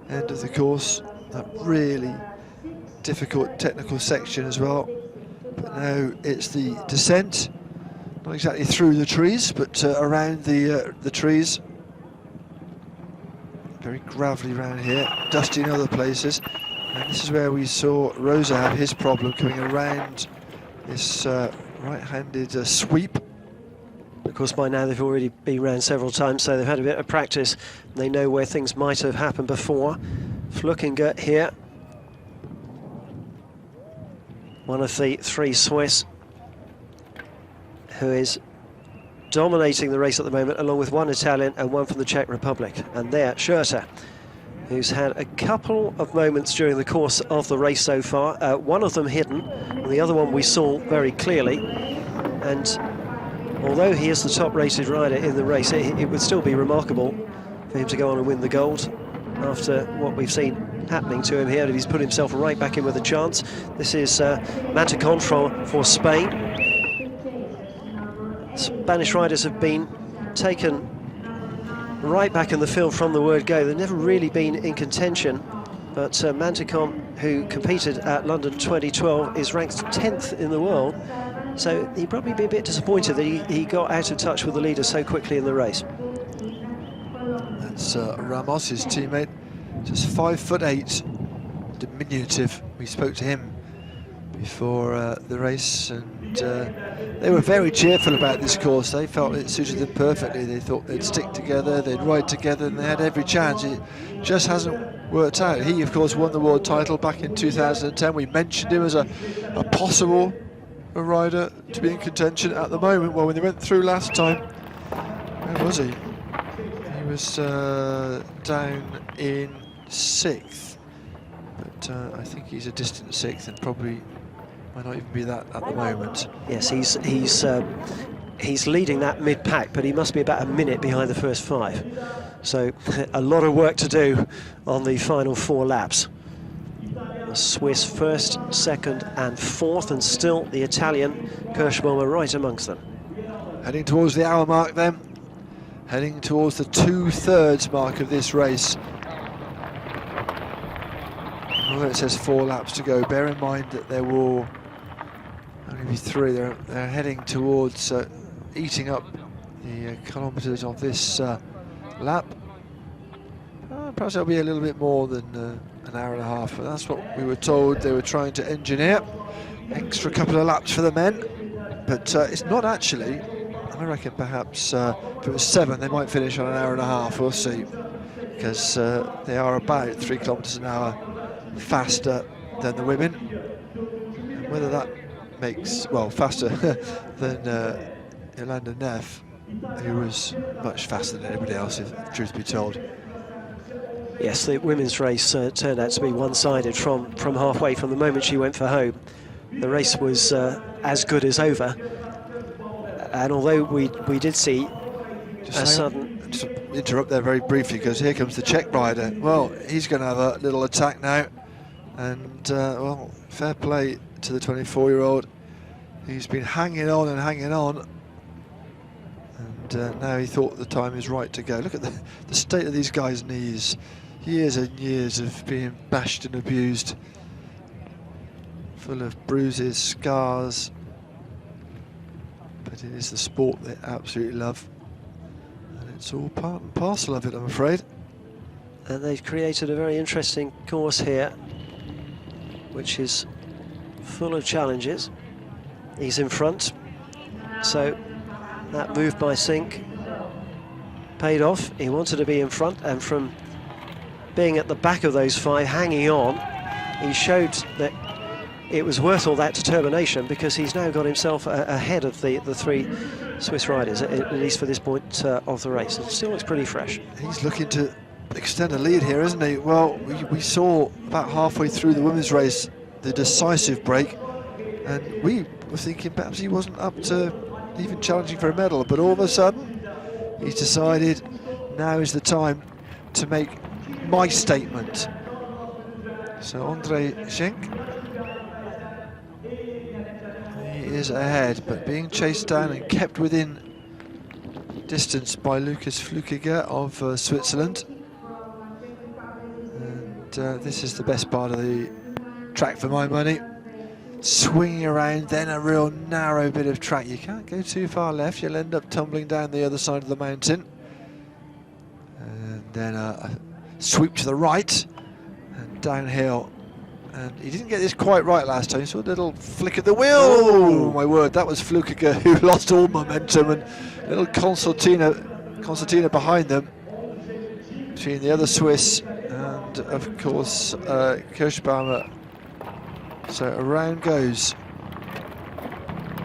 end of the course. That really difficult technical section as well. But now it's the descent, not exactly through the trees, but around the trees. Very gravelly around here, dusty in other places. And this is where we saw Rosa have his problem coming around this right-handed sweep. Of course, by now they've already been round several times, so they've had a bit of practice. They know where things might have happened before. Flückiger here, one of the 3 Swiss who is dominating the race at the moment, along with 1 Italian and 1 from the Czech Republic. And there, Schurter, who's had a couple of moments during the course of the race so far, one of them hidden, and the other one we saw very clearly. And although he is the top-rated rider in the race, it would still be remarkable for him to go on and win the gold after what we've seen happening to him here. He's put himself right back in with a chance. This is Mantecón for Spain. Spanish riders have been taken right back in the field from the word go. They've never really been in contention, but Mantecón, who competed at London 2012, is ranked 10th in the world, so he'd probably be a bit disappointed that he got out of touch with the leader so quickly in the race. That's Ramos, his teammate, just 5'8", diminutive. We spoke to him before the race, and they were very cheerful about this course. They felt it suited them perfectly. They thought they'd stick together, they'd ride together, and they had every chance. It just hasn't worked out. He, of course, won the world title back in 2010. We mentioned him as a possible rider to be in contention at the moment. Well, when they went through last time, where was he? He was down in 6th, but I think he's a distant 6th, and probably might not even be that at the moment. Yes, he's leading that mid-pack, but he must be about a minute behind the first 5. So a lot of work to do on the final 4 laps. The Swiss 1st, 2nd and 4th, and still the Italian Kirschbaumer right amongst them. Heading towards the hour mark then, heading towards the 2/3 mark of this race. Although it says 4 laps to go, bear in mind that there will only be 3. They're heading towards eating up the kilometres of this lap. Perhaps it'll be a little bit more than an hour and a half, but that's what we were told they were trying to engineer. Extra couple of laps for the men, but it's not actually. I reckon perhaps if it was 7, they might finish on an hour and a half. We'll see, because they are about 3 kilometres an hour faster than the women. And whether that makes, well, faster than Yolanda Neff, who was much faster than anybody else, if the truth be told. Yes, the women's race turned out to be one-sided from halfway, from the moment she went for home. The race was as good as over. And although we did see a sudden... Just interrupt there very briefly, because here comes the Czech rider. Well, he's going to have a little attack now. And, well, fair play to the 24-year-old. He's been hanging on and hanging on. And now he thought the time is right to go. Look at the state of these guys' knees. Years and years of being bashed and abused. Full of bruises, scars. But it is the sport they absolutely love. And it's all part and parcel of it, I'm afraid. And they've created a very interesting course here, which is full of challenges. He's in front, so that move by Sink paid off. He wanted to be in front, and from being at the back of those five, hanging on, he showed that it was worth all that determination, because he's now got himself ahead of the three Swiss riders, at least for this point of the race. It still looks pretty fresh. He's looking to extend a lead here, isn't he? Well, we saw about halfway through the women's race the decisive break, and we were thinking perhaps he wasn't up to even challenging for a medal, but all of a sudden he's decided now is the time to make my statement. So Andrei Schenk, he is ahead, but being chased down and kept within distance by Lukas Flukiger of Switzerland. And this is the best part of the track for my money. Swinging around, then a real narrow bit of track. You can't go too far left, you'll end up tumbling down the other side of the mountain. And then a sweep to the right and downhill. And he didn't get this quite right last time, so a little flick of the wheel. Oh my word, that was Flukiger who lost all momentum, and little Concertina behind them, between the other Swiss and of course Kirschbaumer. So around goes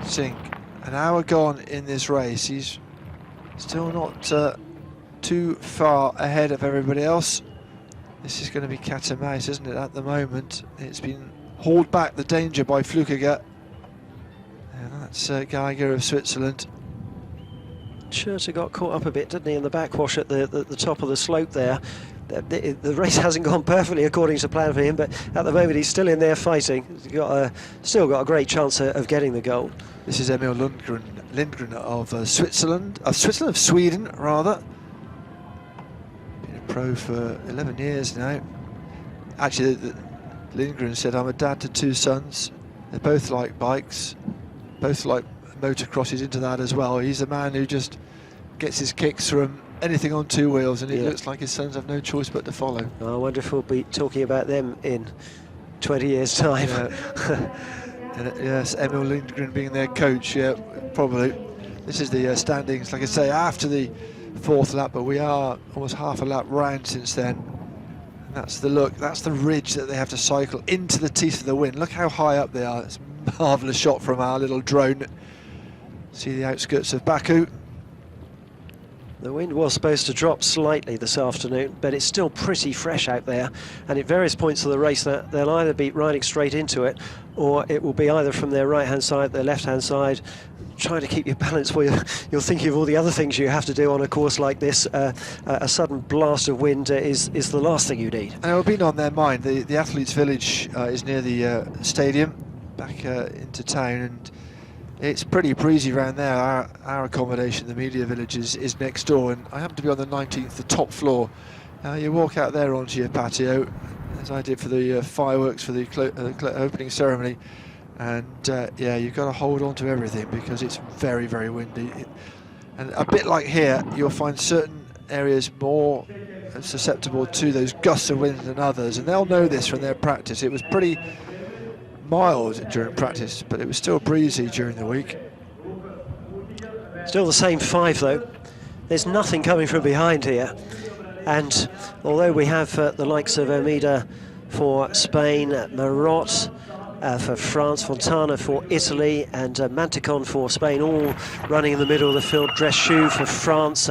Sink. An hour gone in this race. He's still not too far ahead of everybody else. This is going to be cat and mouse, isn't it, at the moment? It's been hauled back, the danger, by Flukiger. And that's Geiger of Switzerland. Schurter got caught up a bit, didn't he, in the backwash at the top of the slope there. The race hasn't gone perfectly according to plan for him, but at the moment he's still in there fighting. He's still got a great chance of getting the goal. This is Emil Lindgren of Switzerland, of Sweden rather. Been a pro for 11 years now. Actually, Lindgren said, "I'm a dad to two sons. They both like bikes, both like motocrosses into that as well." He's a man who just gets his kicks from anything on two wheels, and it looks like his sons have no choice but to follow. I wonder if we'll be talking about them in 20 years' time. Yeah. Yes, Emil Lindgren being their coach, yeah, probably. This is the standings, like I say, after the fourth lap, but we are almost half a lap round since then. And that's the look, that's the ridge that they have to cycle into the teeth of the wind. Look how high up they are. It's a marvellous shot from our little drone. See the outskirts of Baku. The wind was supposed to drop slightly this afternoon, but it's still pretty fresh out there, and at various points of the race they'll either be riding straight into it, or it will be either from their right-hand side, their left-hand side, trying to keep your balance while you're thinking of all the other things you have to do on a course like this. A sudden blast of wind is the last thing you need. And it'll be on their mind. The athletes' village is near the stadium, back into town, and it's pretty breezy around there. Our accommodation, the media village, is next door, and I happen to be on the 19th, the top floor. You walk out there onto your patio, as I did for the fireworks for the opening ceremony, and yeah, you've got to hold on to everything because it's very, very windy. And a bit like here, you'll find certain areas more susceptible to those gusts of wind than others, and they'll know this from their practice. It was pretty mild during practice, but it was still breezy during the week. Still the same five though. There's nothing coming from behind here, and although we have the likes of Omida for Spain, Marot, for France, Fontana for Italy, and Manticon for Spain, all running in the middle of the field. Dreschu for France,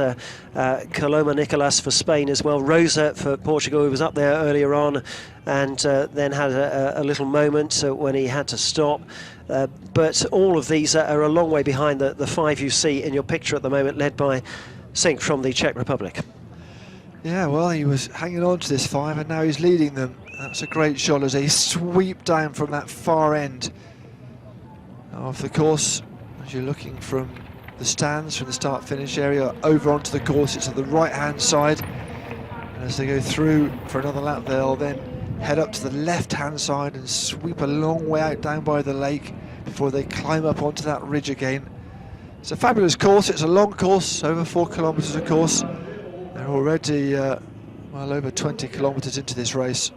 Coloma Nicolas for Spain as well. Rosa for Portugal, who was up there earlier on, and then had a little moment when he had to stop. But all of these are a long way behind the five you see in your picture at the moment, led by Sink from the Czech Republic. Yeah, well, he was hanging on to this five, and now he's leading them. That's a great shot as they sweep down from that far end of the course. As you're looking from the stands, from the start-finish area, over onto the course, it's at the right-hand side. And as they go through for another lap, they'll then head up to the left-hand side and sweep a long way out down by the lake before they climb up onto that ridge again. It's a fabulous course. It's a long course, over 4 kilometres of course. They're already well over 20 kilometres into this race.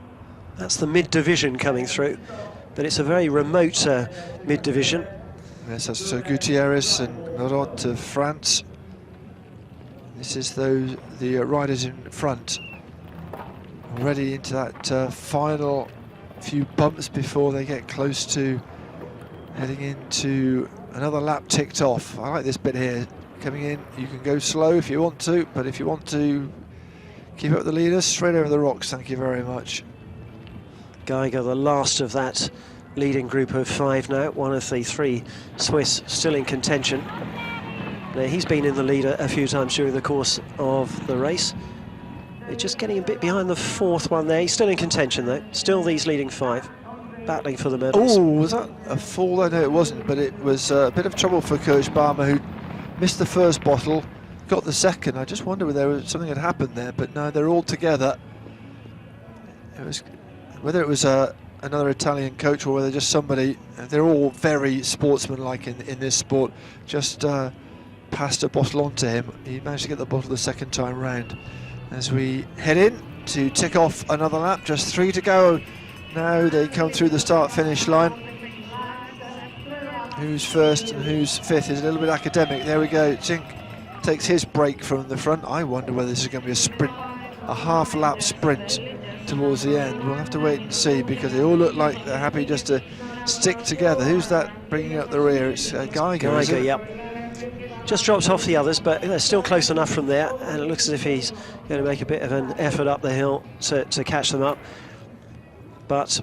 That's the mid-division coming through, but it's a very remote mid-division. Yes, that's Gutierrez and Merod of France. This is the riders in front, already into that final few bumps before they get close to heading into another lap ticked off. I like this bit here. Coming in, you can go slow if you want to, but if you want to keep up the leaders, straight over the rocks, thank you very much. Geiger, the last of that leading group of five now, one of the three Swiss still in contention. Now, he's been in the lead a few times during the course of the race. They're just getting a bit behind the fourth one there. He's still in contention though, still these leading five, battling for the medals. Oh, was that a fall? I know it wasn't, but it was a bit of trouble for Coach Barmer, who missed the first bottle, got the second. I just wonder whether there was something had happened there, but no, they're all together. It was, whether it was another Italian coach or whether just somebody, they're all very sportsmanlike in this sport, just passed a bottle on to him. He managed to get the bottle the second time round. As we head in to tick off another lap, just 3 to go. Now they come through the start-finish line. Who's first and who's fifth is a little bit academic. There we go. Zink takes his break from the front. I wonder whether this is going to be a sprint, a half-lap sprint towards the end. We'll have to wait and see, because they all look like they're happy just to stick together. Who's that bringing up the rear? It's Geiger. Geiger, yep. Just drops off the others, but they're still close enough from there, and it looks as if he's going to make a bit of an effort up the hill to catch them up. But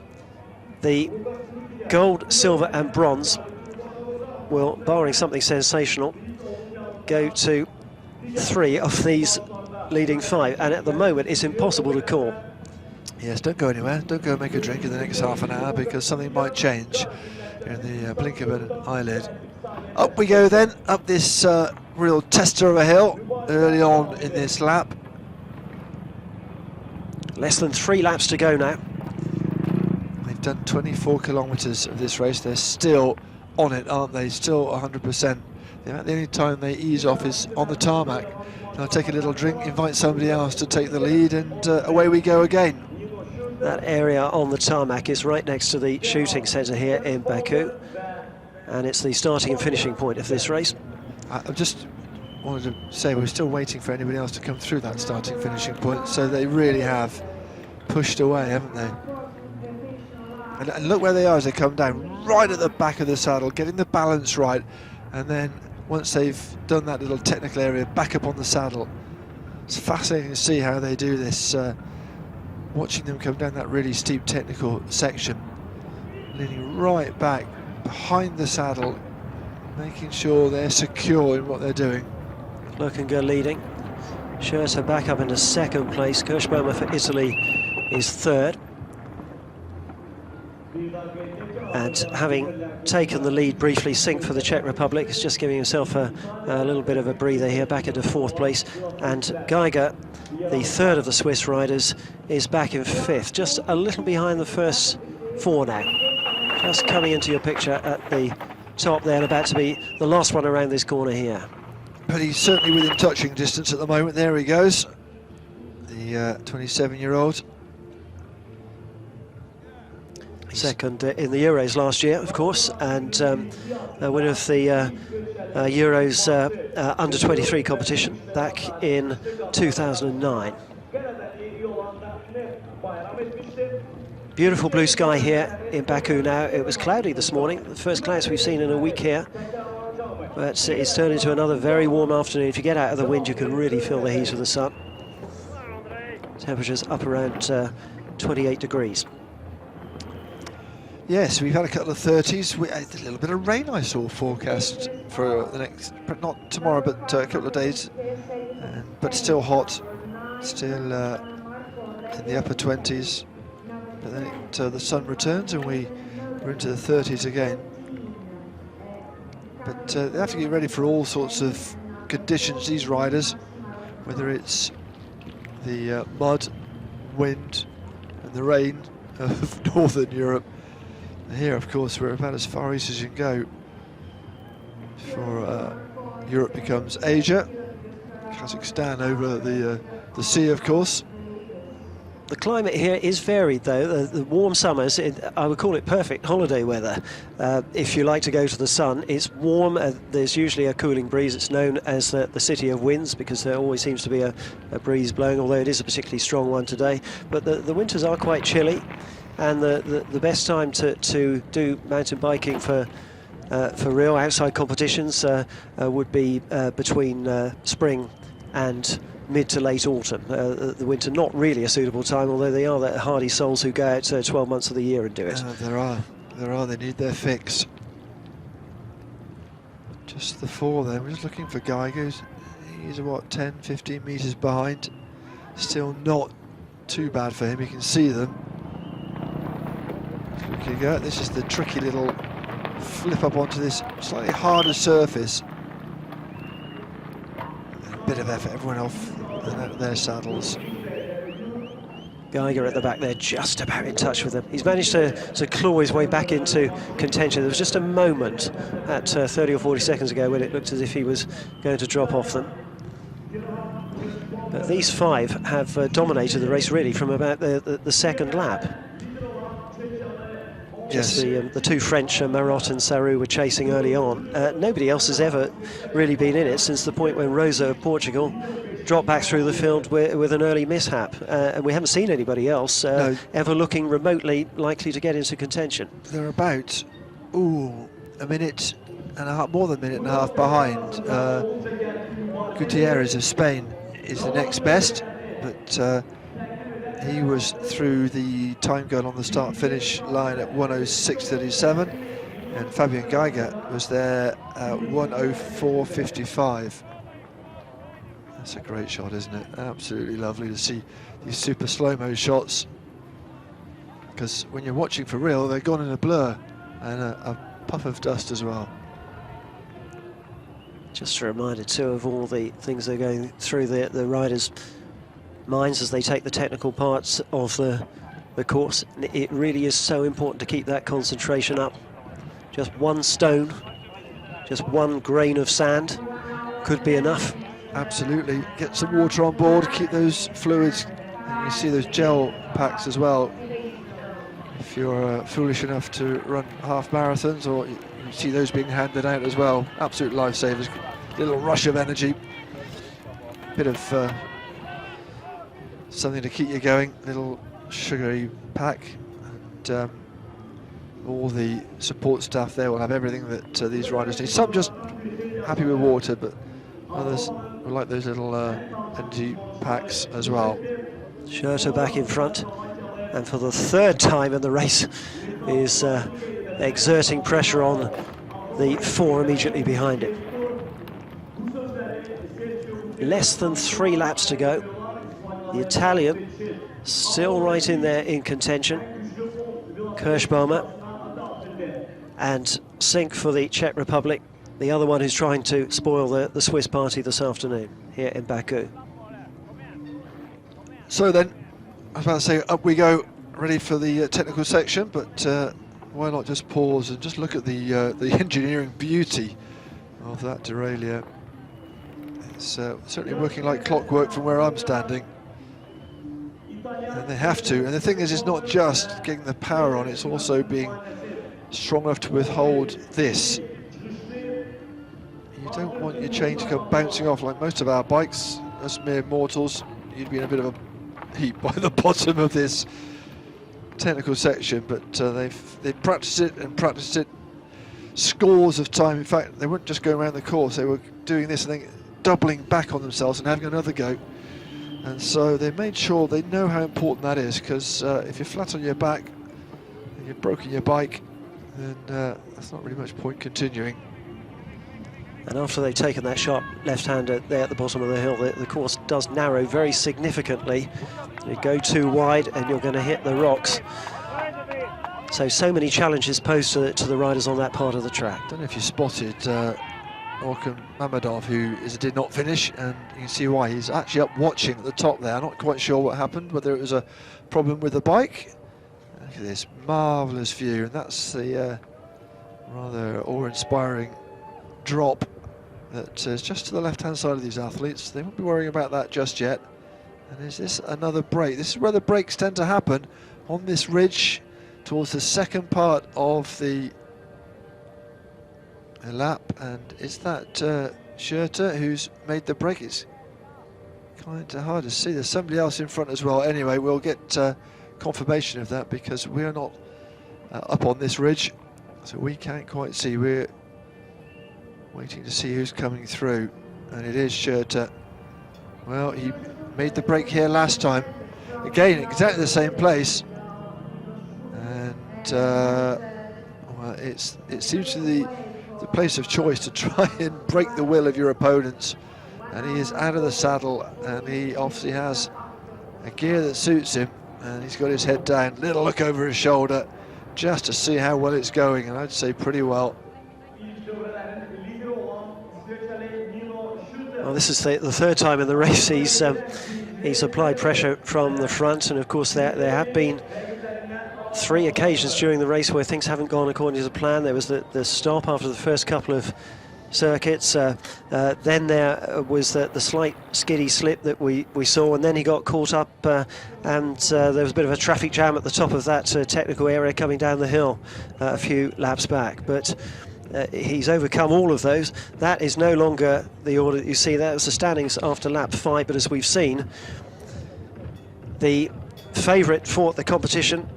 the gold, silver and bronze will, barring something sensational, go to 3 of these leading 5, and at the moment it's impossible to call. Yes, don't go anywhere, don't go make a drink in the next half an hour, because something might change in the blink of an eyelid. Up we go then, up this real tester of a hill early on in this lap. Less than 3 laps to go now. They've done 24 kilometres of this race. They're still on it, aren't they? Still 100%. The only time they ease off is on the tarmac. They'll take a little drink, invite somebody else to take the lead, and away we go again. That area on the tarmac is right next to the shooting centre here in Baku, and it's the starting and finishing point of this race. I just wanted to say we're still waiting for anybody else to come through that starting finishing point, so they really have pushed away, haven't they? And look where they are as they come down, right at the back of the saddle, getting the balance right, and then once they've done that little technical area, back up on the saddle. It's fascinating to see how they do this, watching them come down that really steep technical section, leaning right back behind the saddle, making sure they're secure in what they're doing. Lurkinger leading, Schurter back up into second place, Kirschbaumer for Italy is third. And having taken the lead briefly, Sink for the Czech Republic is just giving himself a little bit of a breather here, back into fourth place. And Geiger, the third of the Swiss riders, is back in fifth, just a little behind the first 4 now. Just coming into your picture at the top there, and about to be the last one around this corner here. But he's certainly within touching distance at the moment. There he goes, the 27-year-old. Second in the Euros last year, of course, and a winner of the Euros under-23 competition back in 2009. Beautiful blue sky here in Baku now. It was cloudy this morning, the first clouds we've seen in a week here. But it's turned into another very warm afternoon. If you get out of the wind, you can really feel the heat of the sun. Temperatures up around 28 degrees. Yes, we've had a couple of 30s. We had a little bit of rain I saw forecast for the next, not tomorrow, but a couple of days. But still hot, still in the upper 20s. But then the sun returns and we're into the 30s again. But they have to get ready for all sorts of conditions, these riders, whether it's the mud, wind and the rain of Northern Europe. And here, of course, we're about as far east as you can go before Europe becomes Asia. Kazakhstan over the sea, of course. The climate here is varied, though. The warm summers, I would call it perfect holiday weather. If you like to go to the sun, it's warm. There's usually a cooling breeze. It's known as the city of winds because there always seems to be a breeze blowing, although it is a particularly strong one today. But the winters are quite chilly, and the best time to do mountain biking for real outside competitions would be between spring and mid to late autumn. The winter not really a suitable time, although they are the hardy souls who go out 12 months of the year and do it. There are, they need their fix. Just the four then, we're just looking for Geiger's. He's what, 10, 15 metres behind. Still not too bad for him, you can see them. Okay, go. This is the tricky little flip up onto this slightly harder surface. A bit of effort, everyone off their saddles. Geiger at the back there, just about in touch with them. He's managed to claw his way back into contention. There was just a moment at 30 or 40 seconds ago when it looked as if he was going to drop off them. But these five have dominated the race really from about the second lap. Just the two French, Marot and Sarru, were chasing early on. Nobody else has ever really been in it since the point when Rosa of Portugal dropped back through the field with an early mishap. And we haven't seen anybody else ever looking remotely likely to get into contention. They're about, a minute and a half, more than a minute and a half behind. Gutierrez of Spain is the next best, but he was through the time gun on the start-finish line at 1:06.37, and Fabian Geiger was there at 1:04.55. That's a great shot, isn't it? Absolutely lovely to see these super slow-mo shots, because when you're watching for real, they're gone in a blur and a puff of dust as well. Just a reminder too of all the things they're going through the riders' minds as they take the technical parts of the course. It really is so important to keep that concentration up. Just one stone, just one grain of sand could be enough. Absolutely. Get some water on board, keep those fluids, and you see those gel packs as well. If you're foolish enough to run half marathons, or you see those being handed out as well. Absolute lifesavers. Little rush of energy, bit of something to keep you going, little sugary pack, and all the support staff there will have everything that these riders need. Some just happy with water, but others will like those little energy packs as well. Schurter back in front, and for the third time in the race is exerting pressure on the four immediately behind him. Less than 3 laps to go. The Italian still right in there in contention. Kirschbaumer and Sink for the Czech Republic, the other one who's trying to spoil the Swiss party this afternoon here in Baku. So then, I was about to say, up we go, ready for the technical section, but why not just pause and just look at the engineering beauty of that derailleur. It's certainly working like clockwork from where I'm standing. And they have to. And the thing is, it's not just getting the power on, it's also being strong enough to withhold this. You don't want your chain to come bouncing off like most of our bikes. As mere mortals, you'd be in a bit of a heap by the bottom of this. technical section, but they've practiced it and practiced it scores of time. In fact, they weren't just going around the course, they were doing this and then doubling back on themselves and having another go. And so they made sure they know how important that is, because if you're flat on your back and you've broken your bike, then that's not really much point continuing. And after they've taken that sharp left-hander there at the bottom of the hill, the course does narrow very significantly. You go too wide and you're going to hit the rocks. So many challenges posed to the riders on that part of the track. I don't know if you spotted Orkun Mamadov, who did not finish, and you can see why. He's actually up watching at the top there. I'm not quite sure what happened, whether it was a problem with the bike. Look at this marvellous view, and that's the rather awe-inspiring drop that is just to the left-hand side of these athletes. They won't be worrying about that just yet. And is this another break? This is where the breaks tend to happen, on this ridge towards the second part of the lap. And is that Schurter who's made the break? It's kind of hard to see. There's somebody else in front as well. Anyway, we'll get confirmation of that, because we're not up on this ridge, so we can't quite see. We're waiting to see who's coming through, and it is Schurter. Well, he made the break here last time, again exactly the same place, and well, it seems to be the place of choice to try and break the will of your opponents. And he is out of the saddle, and he obviously has a gear that suits him, and he's got his head down, little look over his shoulder just to see how well it's going, and I'd say pretty well. Well, this is the third time in the race he's applied pressure from the front, and of course there have been 3 occasions during the race where things haven't gone according to plan. There was the stop after the first couple of circuits, then there was the slight skiddy slip that we saw, and then he got caught up and there was a bit of a traffic jam at the top of that technical area coming down the hill a few laps back, but he's overcome all of those. That is no longer the order that you see there. It was the standings after lap 5, but as we've seen, the favourite for the competition,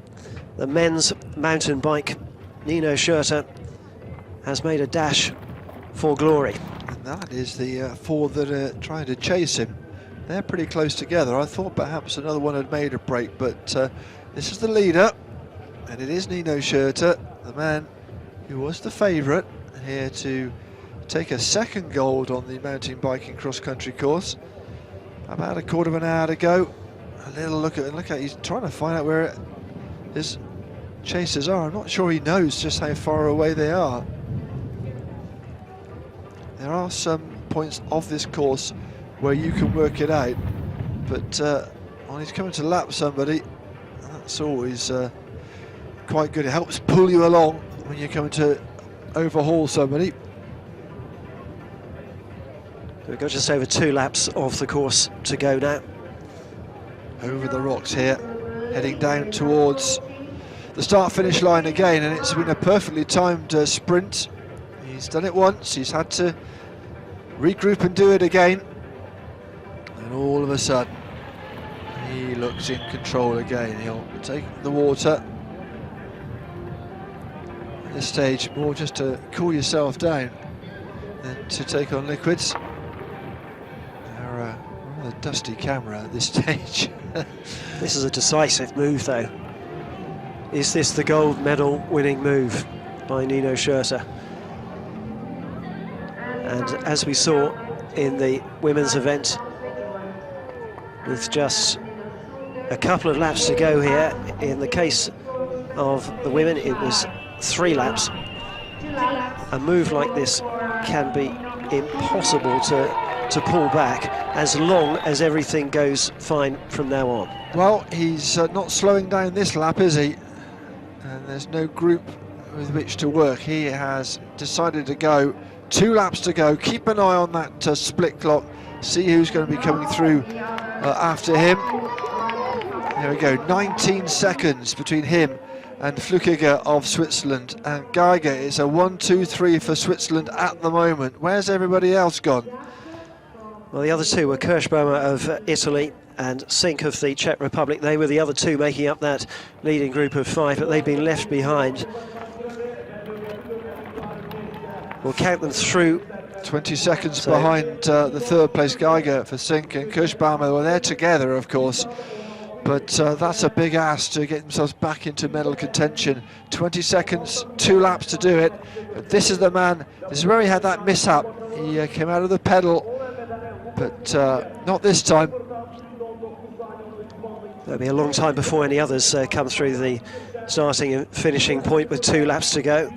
the men's mountain bike, Nino Schurter, has made a dash for glory. And that is the 4 that are trying to chase him. They're pretty close together. I thought perhaps another one had made a break, but this is the leader, and it is Nino Schurter, the man who was the favourite here to take a second gold on the mountain biking cross-country course. About a quarter of an hour to go. A little look at he's trying to find out where his chasers are. I'm not sure he knows just how far away they are. There are some points of this course where you can work it out, but when he's coming to lap somebody, that's always quite good. It helps pull you along when you're coming to overhaul somebody. We've got just over 2 laps of the course to go now. Over the rocks here, heading down towards the start-finish line again, and it's been a perfectly timed sprint. He's done it once, he's had to regroup and do it again, and all of a sudden he looks in control again. He'll take the water at this stage, more just to cool yourself down than to take on liquids. A dusty camera at this stage. This is a decisive move, though. Is this the gold medal winning move by Nino Schurter? And as we saw in the women's event, with just a couple of laps to go here, in the case of the women it was 3 laps. A move like this can be impossible to pull back as long as everything goes fine from now on. Well, he's not slowing down this lap, is he? And there's no group with which to work. He has decided to go 2 laps to go. Keep an eye on that split clock, see who's going to be coming through after him. There we go, 19 seconds between him and Flückiger of Switzerland, and Geiger is a 1-2-3 for Switzerland at the moment. Where's everybody else gone? Well, the other 2 were Kirschbaumer of Italy and Sink of the Czech Republic. They were the other two making up that leading group of 5, but they've been left behind. We'll count them through. 20 seconds behind the third place Geiger for Sink and Kirschbaumer. Well, they're together, of course, but that's a big ask to get themselves back into medal contention. 20 seconds, 2 laps to do it. But this is the man. This is where he had that mishap. He came out of the pedal, but not this time. There'll be a long time before any others come through the starting and finishing point with 2 laps to go.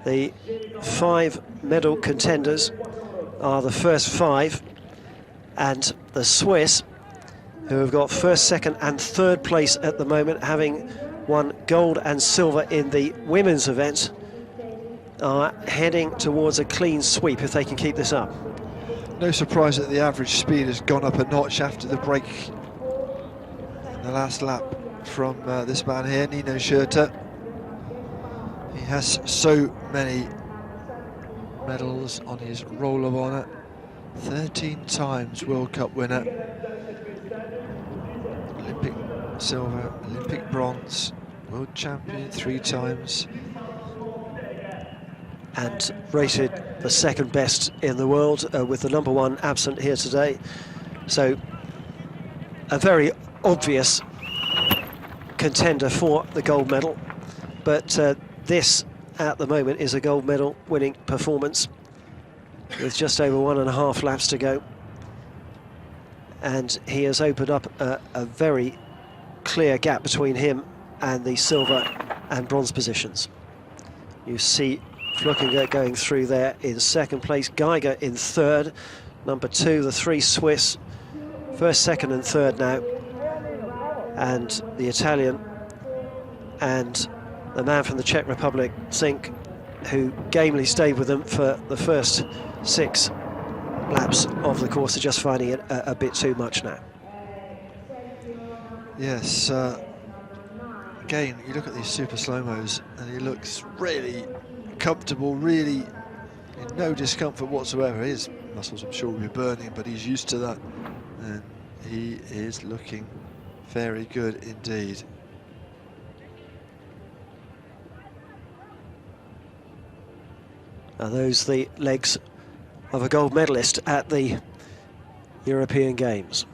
The 5 medal contenders are the first 5, and the Swiss, who have got first, second and third place at the moment, having won gold and silver in the women's event, are heading towards a clean sweep if they can keep this up. No surprise that the average speed has gone up a notch after the break in the last lap from this man here, Nino Schurter. He has so many medals on his roll of honour. 13 times World Cup winner, Olympic silver, Olympic bronze, world champion 3 times. And rated the second best in the world, with the number 1 absent here today. So a very obvious contender for the gold medal, but this at the moment is a gold medal winning performance with just over 1.5 laps to go, and he has opened up a very clear gap between him and the silver and bronze positions. You see Flückiger going through there in second place, Geiger in third, number 2, the 3 Swiss, first, second and third now, and the Italian and the man from the Czech Republic, Sink, who gamely stayed with them for the first 6 laps of the course, are just finding it a bit too much now. Yes, again, you look at these super slow-mos and he looks really comfortable, really in no discomfort whatsoever. His muscles, I'm sure, will be burning, but he's used to that, and he is looking very good indeed. Are those the legs of a gold medalist at the European Games?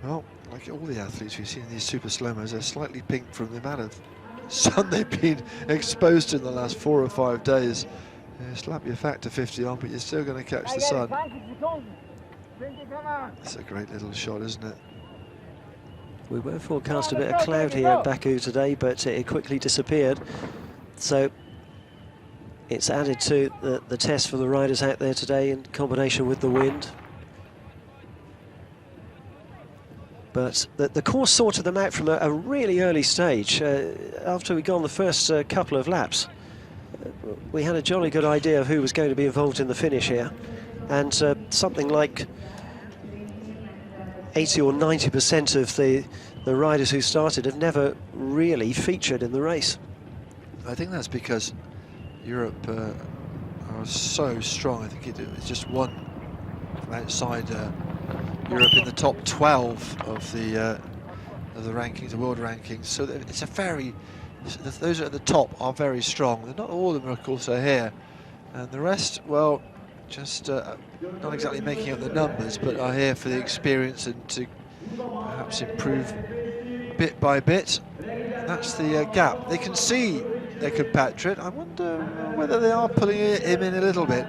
Well, like all the athletes we've seen in these super slow-mos, they're slightly pink from the amount of sun they've been exposed to in the last 4 or 5 days. Slap your factor 50 on, but you're still going to catch the sun. It's a great little shot, isn't it? We were forecast a bit of cloud here in Baku today, but it quickly disappeared. So it's added to the test for the riders out there today in combination with the wind. But the course sorted them out from a really early stage. After we'd gone the first couple of laps, we had a jolly good idea of who was going to be involved in the finish here. And something like 80 or 90% of the riders who started have never really featured in the race. I think that's because Europe are so strong. I think it's just one from outside Europe in the top 12 of the rankings, the world rankings. So it's a very, those at the top are very strong. Not all of them, of course, are here, and the rest, well, just not exactly making up the numbers, but are here for the experience and to perhaps improve bit by bit. And that's the gap. They can see their compatriot. I wonder whether they are pulling him in a little bit.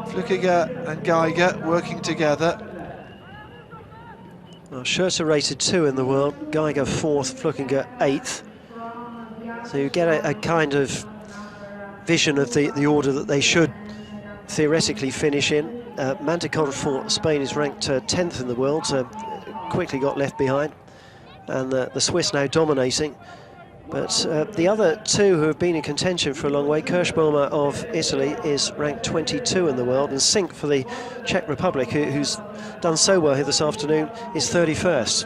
Flückiger and Geiger working together. Well, Schurter rated 2 in the world, Geiger 4th, Flückiger 8th. So you get a kind of vision of the order that they should theoretically finish in. Manticon for Spain is ranked 10th in the world, quickly got left behind. And the Swiss now dominating. But the other 2 who have been in contention for a long way, Kirschbaumer of Italy is ranked 22 in the world, and Sink for the Czech Republic, who's done so well here this afternoon, is 31st.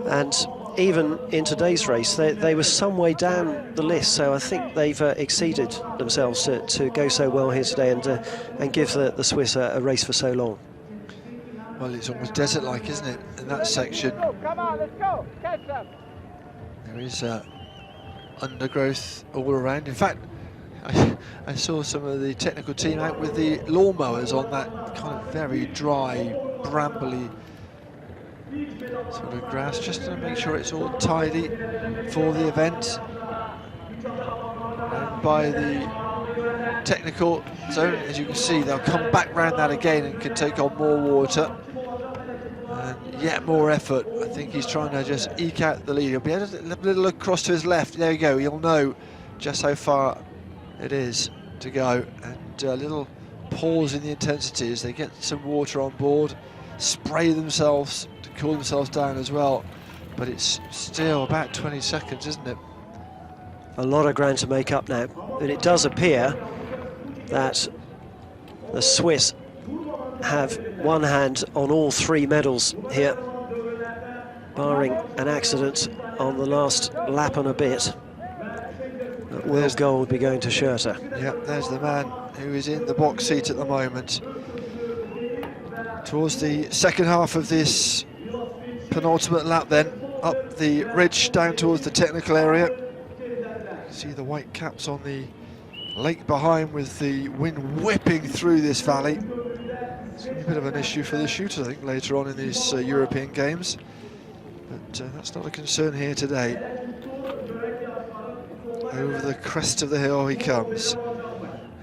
And even in today's race, they were some way down the list, so I think they've exceeded themselves to go so well here today and give the Swiss a race for so long. Well, it's almost desert-like, isn't it, in that section? Come on, let's go. Catch them. There is undergrowth all around. In fact, I saw some of the technical team out with the lawnmowers on that kind of very dry, brambly sort of grass, just to make sure it's all tidy for the event. And by the technical zone, as you can see, they'll come back round that again and can take on more water. And yet more effort. I think he's trying to just eke out the lead. He'll be able to have a little look across to his left. There you go. He'll know just how far it is to go. And a little pause in the intensity as they get some water on board, spray themselves to cool themselves down as well. But it's still about 20 seconds, isn't it? A lot of ground to make up now. And it does appear that the Swiss have one hand on all 3 medals here, barring an accident on the last lap and a bit. Will gold be going to Schurter? Yep, there's the man who is in the box seat at the moment. Towards the second half of this penultimate lap then, up the ridge down towards the technical area. See the white caps on the lake behind with the wind whipping through this valley. It's going to be a bit of an issue for the shooters, I think, later on in these European Games. But that's not a concern here today. Over the crest of the hill he comes.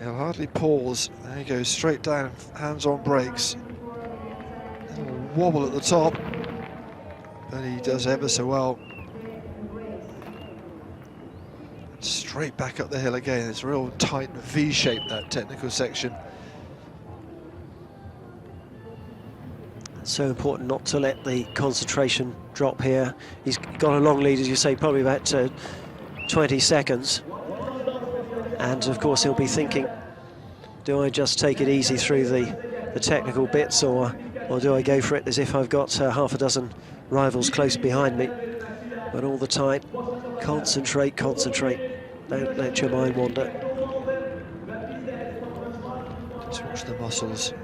He'll hardly pause. There he goes, straight down, hands on brakes. A little wobble at the top, but he does ever so well. And straight back up the hill again. It's a real tight V-shape, that technical section. So important not to let the concentration drop here. He's got a long lead, as you say, probably about 20 seconds. And of course he'll be thinking, do I just take it easy through the technical bits, or do I go for it as if I've got half a dozen rivals close behind me? But all the time, concentrate, concentrate. Don't let your mind wander. Just watch the muscles,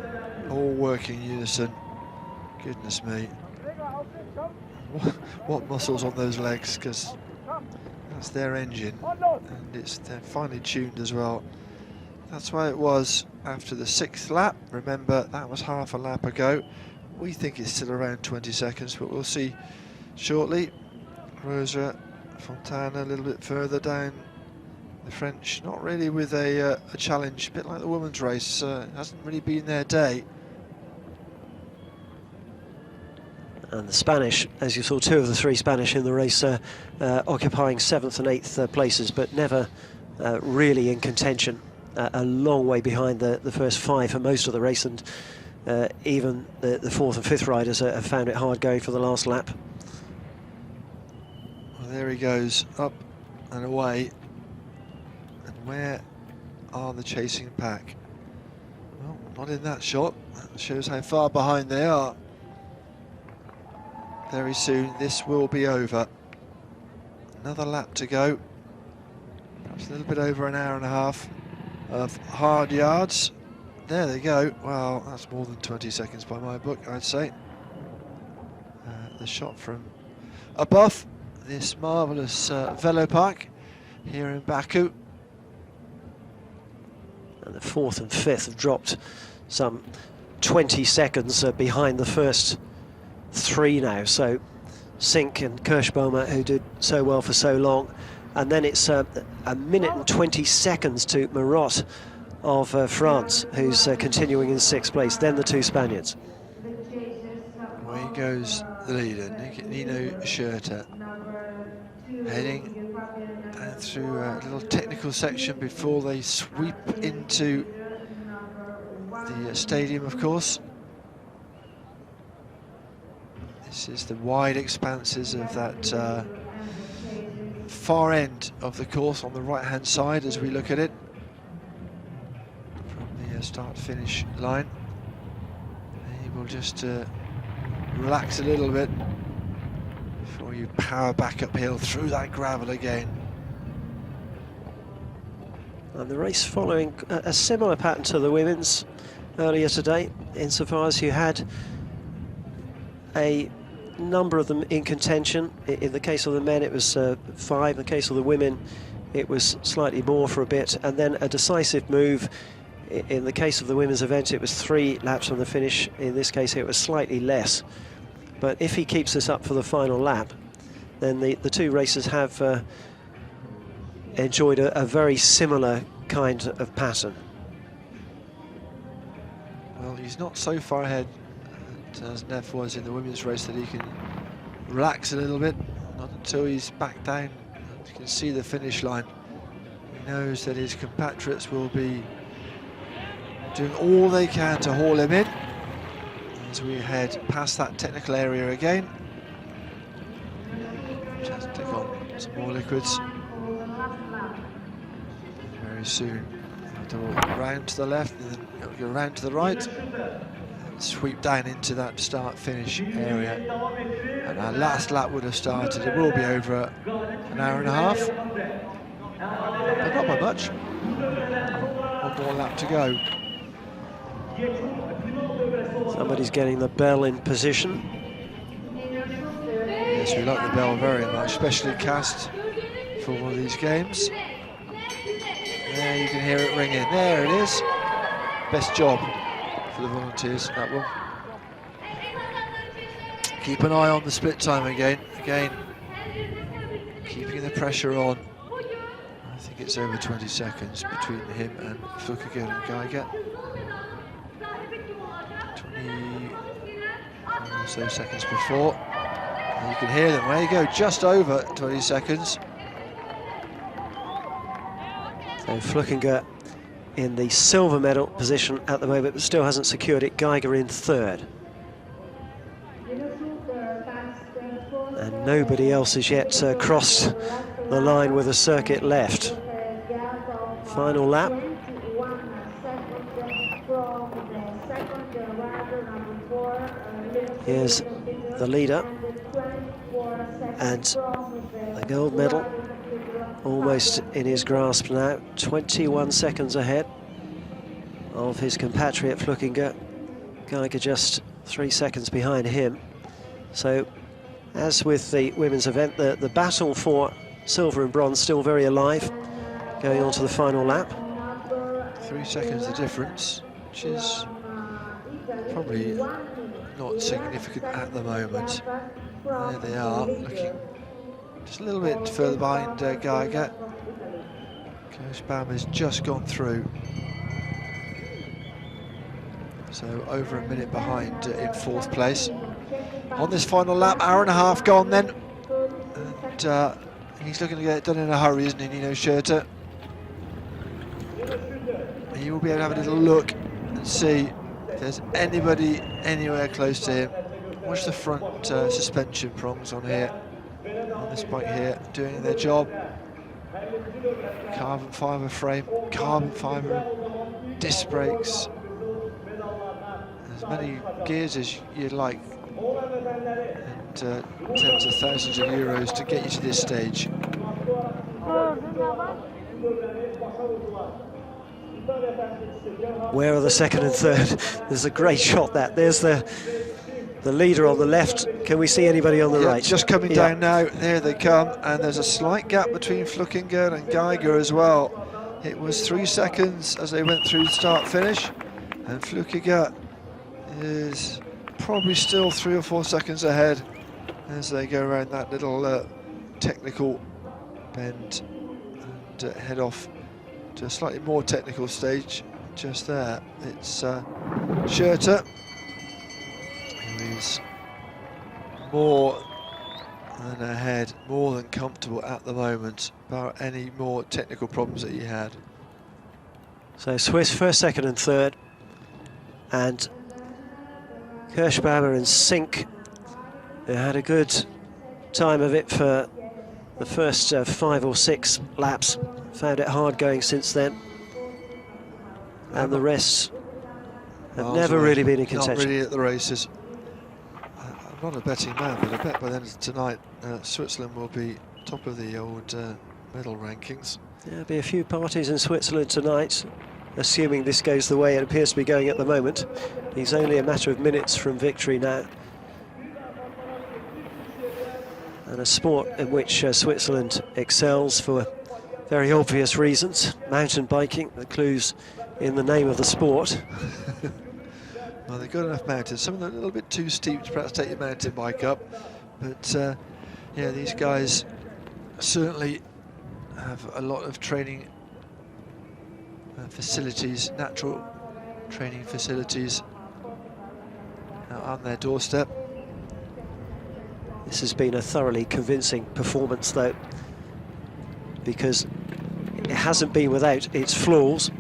all working in unison. Goodness me. What muscles on those legs, because that's their engine, and they're finely tuned as well. That's why it was after the 6th lap. Remember, that was half a lap ago. We think it's still around 20 seconds, but we'll see shortly. Rosa Fontana a little bit further down the French, not really with a challenge, a bit like the women's race. Hasn't really been their day. And the Spanish, as you saw, 2 of the 3 Spanish in the race occupying 7th and 8th places, but never really in contention. A long way behind the first 5 for most of the race, and even the 4th and 5th riders have found it hard going for the last lap. Well, there he goes, up and away. And where are the chasing pack? Well, not in that shot. That shows how far behind they are. Very soon this will be over. Another lap to go. Perhaps a little bit over an hour and a half of hard yards. There they go. Well, that's more than 20 seconds by my book, I'd say. The shot from above this marvellous velo park here in Baku. And the 4th and 5th have dropped some 20 seconds behind the first 3 now, so Sink and Kirschbaumer, who did so well for so long, and then it's a minute and 20 seconds to Marot of France, who's continuing in 6th place, then the 2 Spaniards. Away goes the leader, Nino Schurter, heading through a little technical section before they sweep into the stadium, of course. This is the wide expanses of that far end of the course on the right-hand side as we look at it from the start-finish line. And you will just relax a little bit before you power back uphill through that gravel again. And the race following a similar pattern to the women's earlier today, insofar as you had a number of them in contention. In the case of the men, it was 5. In the case of the women, it was slightly more for a bit, and then a decisive move. In the case of the women's event, it was 3 laps from the finish. In this case, it was slightly less. But if he keeps this up for the final lap, then the two racers have enjoyed a very similar kind of pattern. Well, he's not so far ahead as Neff was in the women's race that he can relax a little bit, not until he's back down. You can see the finish line. He knows that his compatriots will be doing all they can to haul him in as we head past that technical area again. Just take on some more liquids. Very soon, round to the left, and then go round to the right, and sweep down into that start-finish area. And our last lap would have started. It will be over an hour and a half, but not by much. One more lap to go. Somebody's getting the bell in position. Yes, we like the bell very much, especially cast for one of these games. There, you can hear it ringing. There it is. Best job for the volunteers, that one. Keep an eye on the split time again. Keeping the pressure on. I think it's over 20 seconds between him and Flukiger and Geiger. 20 or so seconds before. And you can hear them. There you go, just over 20 seconds. So Flukiger in the silver medal position at the moment, but still hasn't secured it. Geiger in 3rd. And nobody else has yet crossed the line with a circuit left. Final lap. Here's the leader, and the gold medal almost in his grasp now, 21 seconds ahead of his compatriot Flukiger. Geiger just 3 seconds behind him. So, as with the women's event, the battle for silver and bronze still very alive, going on to the final lap. 3 seconds the difference, which is probably not significant at the moment. There they are, looking just a little bit further behind Geiger. Kirschbaum has just gone through. So over a minute behind in 4th place. On this final lap, hour and a half gone then. And he's looking to get it done in a hurry, isn't he, Nino Schurter? He will be able to have a little look and see if there's anybody anywhere close to him. Watch the front suspension prongs on here, on this bike here, doing their job. Carbon fibre frame, carbon fibre disc brakes. As many gears as you'd like, and tens of thousands of euros to get you to this stage. Where are the 2nd and 3rd? There's a great shot that. There's the leader on the left. Can we see anybody on the right? Just coming down now. There they come, and there's a slight gap between Flukiger and Geiger as well. It was 3 seconds as they went through the start-finish, and Flukiger is probably still 3 or 4 seconds ahead as they go around that little technical bend and head off to a slightly more technical stage just there. It's Schurter, who is more than ahead, more than comfortable at the moment, about any more technical problems that he had. So Swiss 1st, 2nd and 3rd, and Kirschbaum and Sink, who had a good time of it for the first 5 or 6 laps, found it hard going since then, and the rest have never really been in contention. Not really at the races. I'm not a betting man, but I bet by the end of tonight Switzerland will be top of the old medal rankings. There'll be a few parties in Switzerland tonight, assuming this goes the way it appears to be going at the moment. He's only a matter of minutes from victory now. and a sport in which Switzerland excels for very obvious reasons. Mountain biking, the clues in the name of the sport. Well, they've got enough mountains. Some of them are a little bit too steep to perhaps take your mountain bike up, but yeah, these guys certainly have a lot of training facilities, natural training facilities on their doorstep. This has been a thoroughly convincing performance, though, because it hasn't been without its flaws,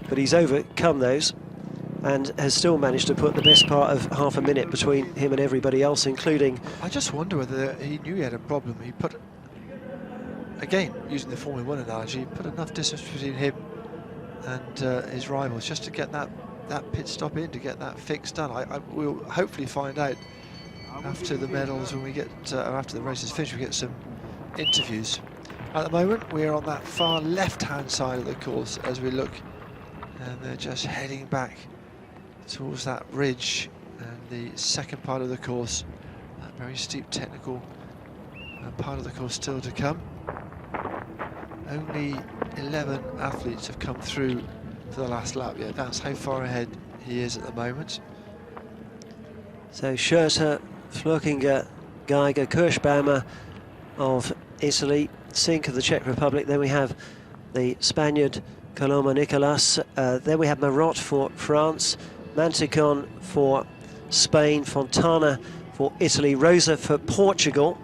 but he's overcome those and has still managed to put the best part of half a minute between him and everybody else, including... I just wonder whether he knew he had a problem. He put, again, using the Formula 1 analogy, he put enough distance between him and his rivals just to get that pit stop in, to get that fix done. We'll hopefully find out after the medals, when we get, after the race is finished, we get some interviews. At the moment, we're on that far left-hand side of the course as we look, and they're just heading back towards that ridge and the second part of the course, that very steep technical part of the course still to come. Only 11 athletes have come through for the last lap yet. That's how far ahead he is at the moment. So Schurter, Flökinger, Geiger, Kirschbaumer of Italy, Sink of the Czech Republic. Then we have the Spaniard Coloma Nicolas. Then we have Marot for France, Manticon for Spain, Fontana for Italy, Rosa for Portugal,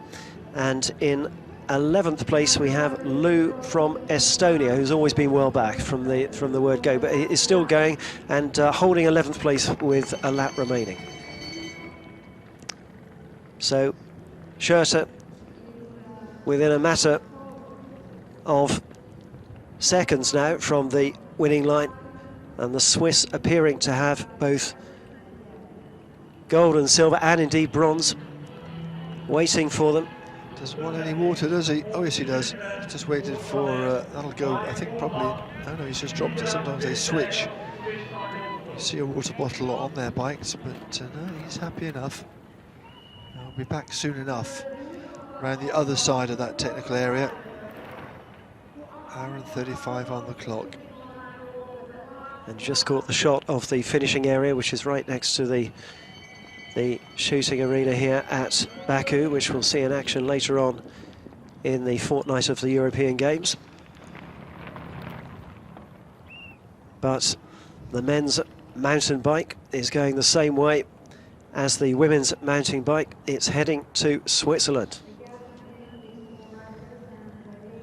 and in 11th place we have Lou from Estonia, who's always been well back from the word go, but is still going and holding 11th place with a lap remaining. So Schurter within a matter of seconds now from the winning line, and the Swiss appearing to have both gold and silver and indeed bronze waiting for them. Doesn't want any water, does he? Oh yes he does. He's just waited for that'll go, I think probably, oh no, he's just dropped it. Sometimes they switch. You see a water bottle on their bikes, but no, he's happy enough. I'll be back soon enough around the other side of that technical area. Hour and 35 on the clock. And just caught the shot of the finishing area, which is right next to the shooting arena here at Baku, which we'll see in action later on in the fortnight of the European Games. But the men's mountain bike is going the same way as the women's mountain bike. It's heading to Switzerland.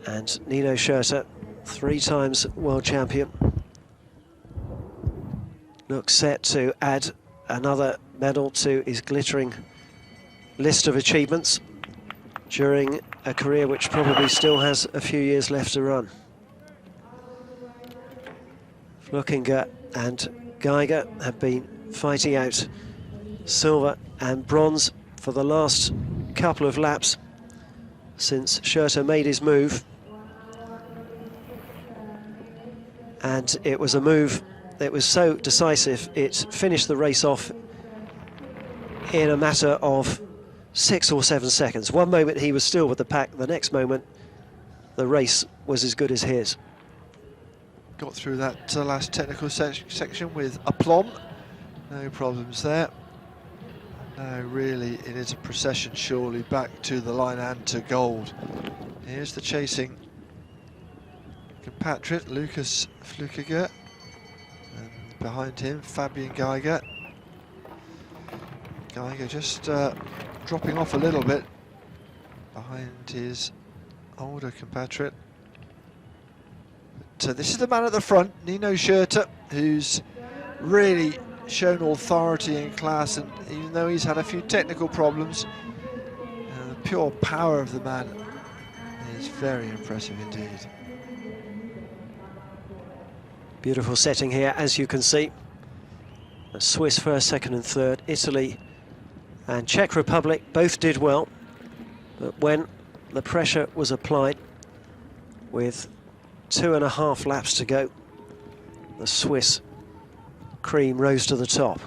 And Nino Schurter, 3 times world champion, looks set to add another medal to his glittering list of achievements during a career which probably still has a few years left to run. Flökinger and Geiger have been fighting out silver and bronze for the last couple of laps since Schurter made his move. And it was a move that was so decisive, it finished the race off in a matter of 6 or 7 seconds. One moment he was still with the pack, the next moment the race was as good as his. Got through that last technical section with aplomb, no problems there. Now really it is a procession surely back to the line and to gold. Here's the chasing compatriot Lucas Flökinger, and behind him Fabian Geiger. Geiger just dropping off a little bit behind his older compatriot. But this is the man at the front, Nino Schurter, who's really shown authority and class, and even though he's had a few technical problems, the pure power of the man is very impressive indeed. Beautiful setting here, as you can see. The Swiss first, second and third. Italy and Czech Republic both did well, but when the pressure was applied with 2.5 laps to go, the Swiss cream rose to the top.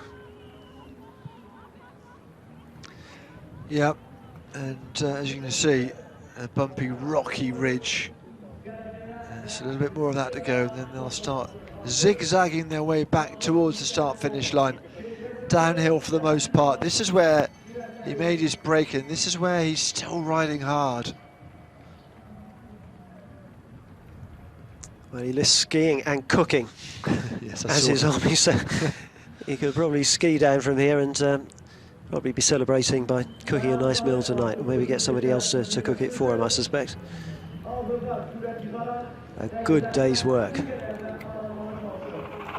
Yeah, And as you can see, a bumpy, rocky ridge. There's a little bit more of that to go, and then they'll start zigzagging their way back towards the start-finish line. Downhill for the most part. This is where he made his break, and this is where he's still riding hard. Well, he lists skiing and cooking, Yes, as his army said. He could probably ski down from here and probably be celebrating by cooking a nice meal tonight, or maybe get somebody else to cook it for him, I suspect. A good day's work.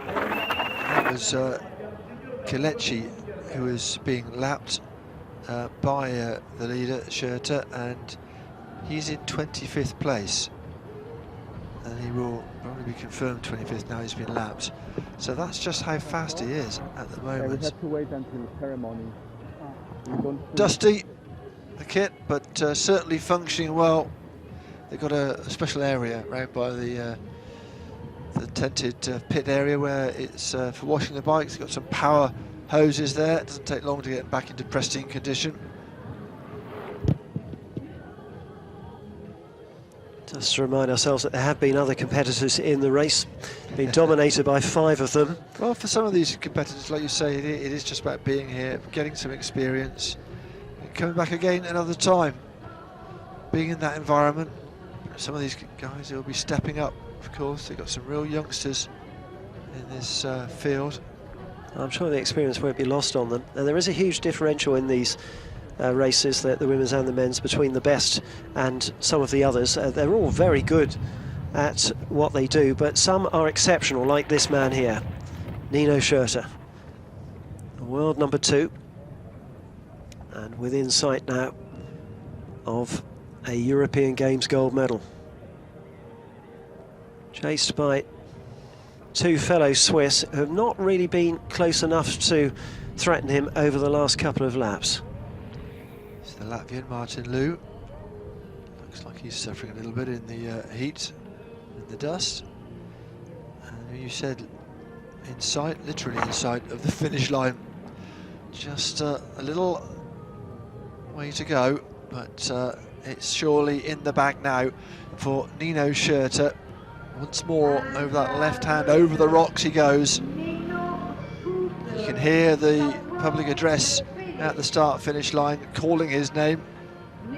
That was Kelechi, who was being lapped by the leader, Schurter, and he's in 25th place. And he will probably be confirmed 25th now he's been lapped. So that's just how fast he is at the moment. We have to wait until the ceremony. Dusty, the kit, but certainly functioning well. They've got a special area right by the tented pit area where it's for washing the bikes. They've got some power hoses there. It doesn't take long to get back into pristine condition. Just to remind ourselves that there have been other competitors in the race, been dominated by 5 of them. Well, for some of these competitors, like you say, it is just about being here, getting some experience, and coming back again another time, being in that environment. Some of these guys will be stepping up, of course. They've got some real youngsters in this field. I'm sure the experience won't be lost on them. And there is a huge differential in these races, the women's and the men's, between the best and some of the others. They're all very good at what they do, but some are exceptional, like this man here, Nino Schurter, world number 2, and within sight now of a European Games gold medal. Chased by 2 fellow Swiss who have not really been close enough to threaten him over the last couple of laps. It's the Latvian Martin Liu. Looks like he's suffering a little bit in the heat and the dust. And you said in sight, literally in sight of the finish line. Just a little way to go, but it's surely in the bag now for Nino Schurter. Once more over that left hand, over the rocks he goes. You can hear the public address at the start-finish line calling his name.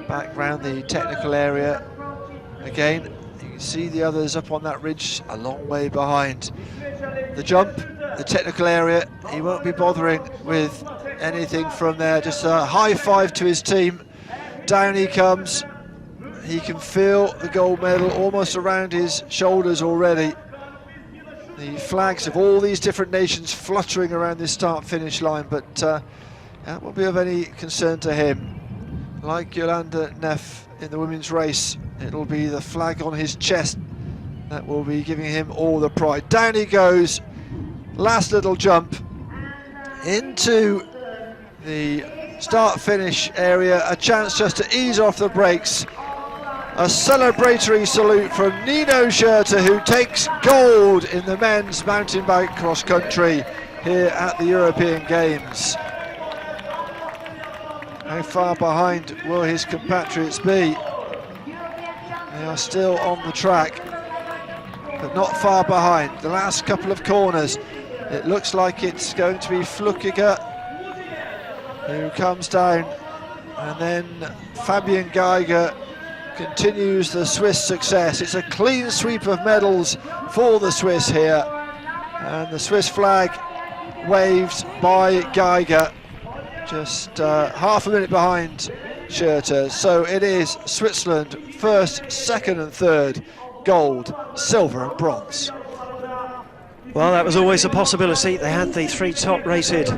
Back round the technical area again. You can see the others up on that ridge a long way behind. The jump, the technical area, he won't be bothering with anything from there. Just a high five to his team. Down he comes. He can feel the gold medal almost around his shoulders already. The flags of all these different nations fluttering around this start-finish line, but that won't be of any concern to him. Like Yolanda Neff in the women's race, it'll be the flag on his chest that will be giving him all the pride. Down he goes, last little jump into the start-finish area, a chance just to ease off the brakes. A celebratory salute from Nino Schurter, who takes gold in the men's mountain bike cross country here at the European Games. How far behind will his compatriots be? They are still on the track, but not far behind. The last couple of corners, it looks like it's going to be Flukiger who comes down, and then Fabian Geiger continues the Swiss success. It's a clean sweep of medals for the Swiss here, and the Swiss flag waved by Geiger, just half a minute behind Schurter. So it is Switzerland first, second and third, gold, silver and bronze. Well, that was always a possibility. They had the 3 top rated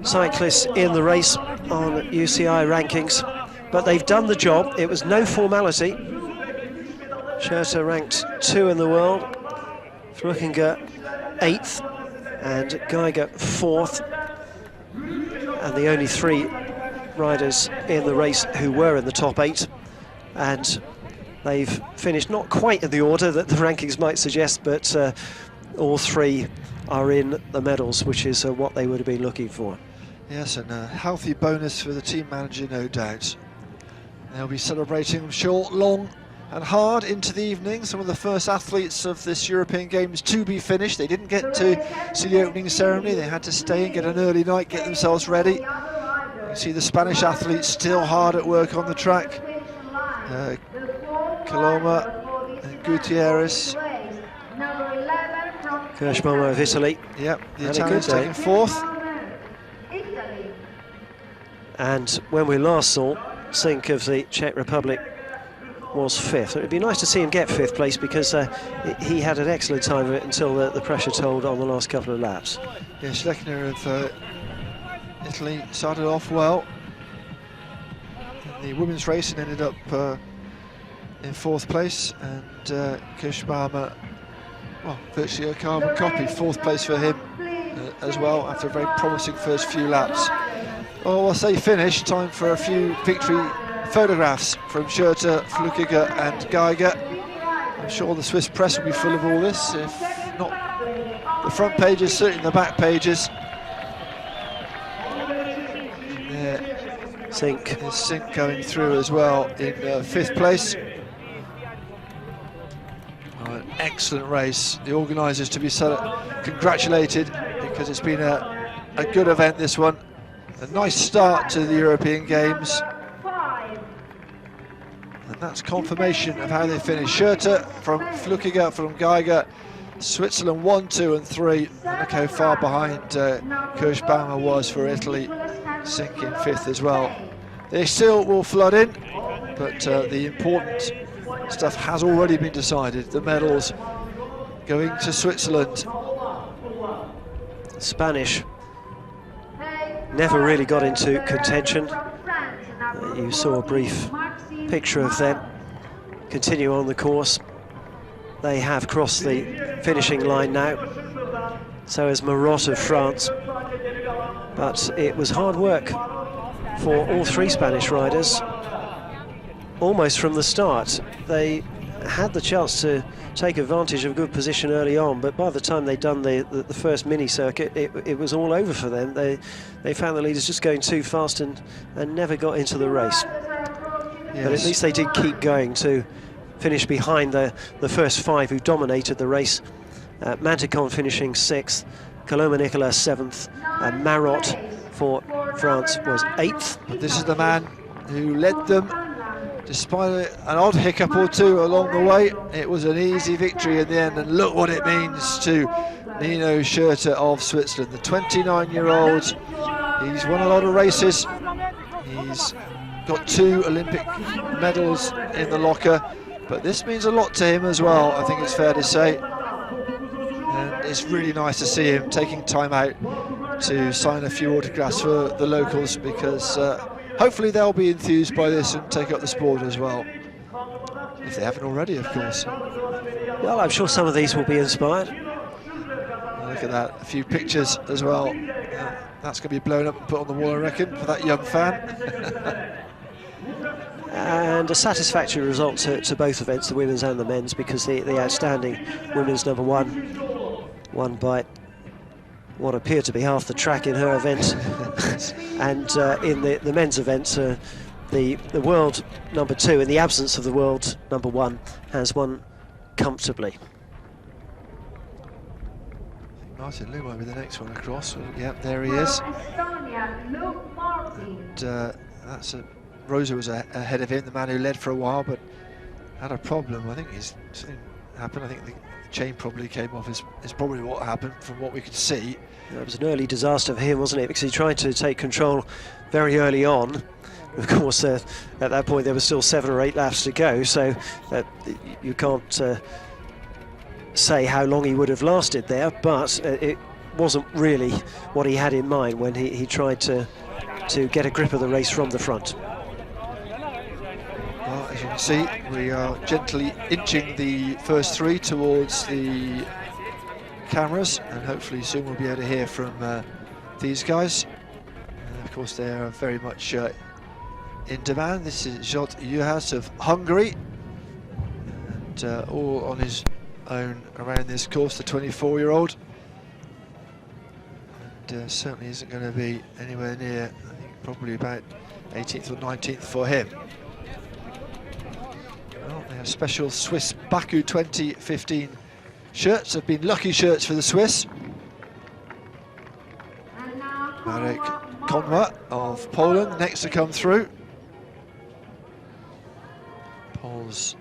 cyclists in the race on UCI rankings, but they've done the job. It was no formality. Schurter ranked 2 in the world, Flukiger 8th, and Geiger 4th, and the only 3 riders in the race who were in the top 8, and they've finished not quite in the order that the rankings might suggest, but all 3 are in the medals, which is what they would have been looking for. Yes, and a healthy bonus for the team manager, no doubt. They'll be celebrating, I'm sure, long and hard into the evening. Some of the first athletes of this European Games to be finished. They didn't get to see the opening ceremony. They had to stay and get an early night, get themselves ready. You can see the Spanish athletes still hard at work on the track. Coloma and Gutierrez. Kirschbaum of Italy. Yep, the Italians taking fourth. And when we last saw Sink of the Czech Republic was fifth. It would be nice to see him get fifth place because he had an excellent time of it until the pressure told on the last couple of laps. Yeah, Schleckner of Italy started off well in the women's race and ended up in fourth place, and Kirschbaum, well, virtually a carbon copy, fourth place for him as well after a very promising first few laps. Oh, I'll say finish, time for a few victory photographs from Schurter, Flukiger and Geiger. I'm sure the Swiss press will be full of all this, if not the front pages, certainly the back pages. Sink. There's Sink going through as well in fifth place. Oh, an excellent race. The organisers to be congratulated because it's been a good event, this one. A nice start to the European Games. And that's confirmation of how they finished. Schurter from Flukiger, from Geiger, Switzerland 1, 2 and 3. And look how far behind Kirschbaum was for Italy, Sink in fifth as well. They still will flood in, but the important stuff has already been decided. The medals going to Switzerland. Spanish never really got into contention. You saw a brief picture of them continue on the course. They have crossed the finishing line now, so has Marot of France, but it was hard work for all three Spanish riders almost from the start. They had the chance to take advantage of a good position early on, but by the time they'd done the first mini circuit, it was all over for them. They found the leaders just going too fast and never got into the race. Yes. But at least they did keep going to finish behind the first five who dominated the race. Manticon finishing sixth, Coloma Nicolas seventh, and Marot for France was eighth. But this is the man who led them. Despite an odd hiccup or two along the way, it was an easy victory in the end, and look what it means to Nino Schurter of Switzerland, the 29-year-old. He's won a lot of races. He's got 2 Olympic medals in the locker, but this means a lot to him as well, I think it's fair to say. And it's really nice to see him taking time out to sign a few autographs for the locals, because hopefully they'll be enthused by this and take up the sport as well, if they haven't already, of course. Well, I'm sure some of these will be inspired. Look at that, a few pictures as well. That's going to be blown up and put on the wall, I reckon, for that young fan. And a satisfactory result to both events, the women's and the men's, because the outstanding women's number one won by what appeared to be half the track in her event. And in the men's event, the world number 2, in the absence of the world number 1, has won comfortably. Martin Liu might be the next one across. Yep, there he is. And that's Rosa was ahead of him, the man who led for a while, but had a problem. I think something happened. I think the chain probably came off. Is probably what happened from what we could see. It was an early disaster for him, wasn't it? Because he tried to take control very early on. Of course, at that point there were still 7 or 8 laps to go, so you can't say how long he would have lasted there, but it wasn't really what he had in mind when he tried to get a grip of the race from the front. Well, as you can see, we are gently inching the first 3 towards the cameras, and hopefully soon we'll be able to hear from these guys. Of course, they are very much in demand. This is Zsolt Juhász of Hungary, and all on his own around this course, the 24-year-old. And certainly isn't going to be anywhere near, I think probably about 18th or 19th for him. Special Swiss Baku 2015 shirts have been lucky shirts for the Swiss. Marek Konwa of Poland next to come through. Poles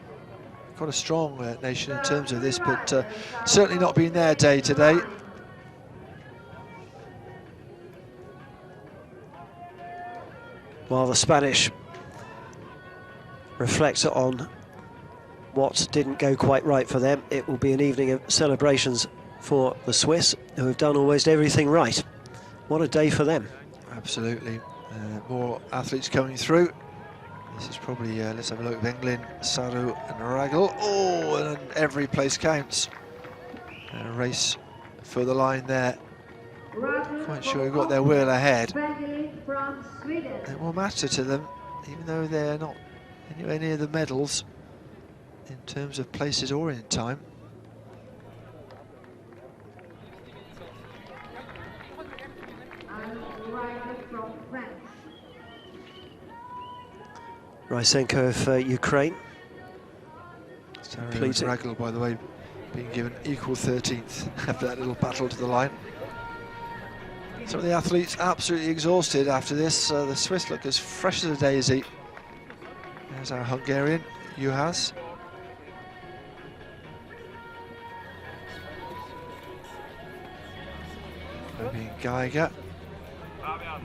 quite a strong nation in terms of this, but certainly not been their day today. While the Spanish reflect on what didn't go quite right for them, it will be an evening of celebrations for the Swiss, who have done almost everything right. What a day for them. Absolutely. More athletes coming through. This is probably, let's have a look, Englin, Saru and Ragel. Oh, and every place counts. A race for the line there. Quite sure who got their wheel ahead. It will matter to them, even though they're not anywhere near the medals in terms of places or in time. Rysenko of Ukraine. Ragel, by the way, being given equal 13th after that little battle to the line. Some of the athletes absolutely exhausted after this. The Swiss look as fresh as a daisy. There's our Hungarian, Juhas. Fabian Geiger,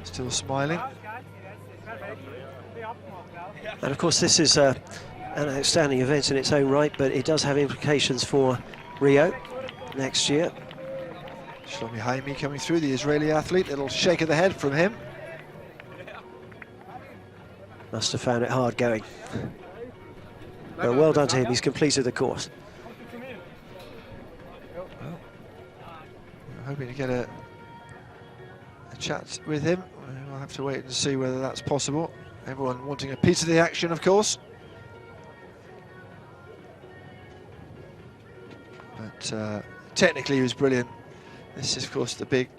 still smiling. And of course this is an outstanding event in its own right, but it does have implications for Rio next year. Shlomi Haimi coming through, the Israeli athlete, little shake of the head from him. Must have found it hard going. But well done to him, he's completed the course. Well, we're hoping to get a chat with him. We'll have to wait and see whether that's possible. Everyone wanting a piece of the action, of course. But technically he was brilliant. This is, of course, the big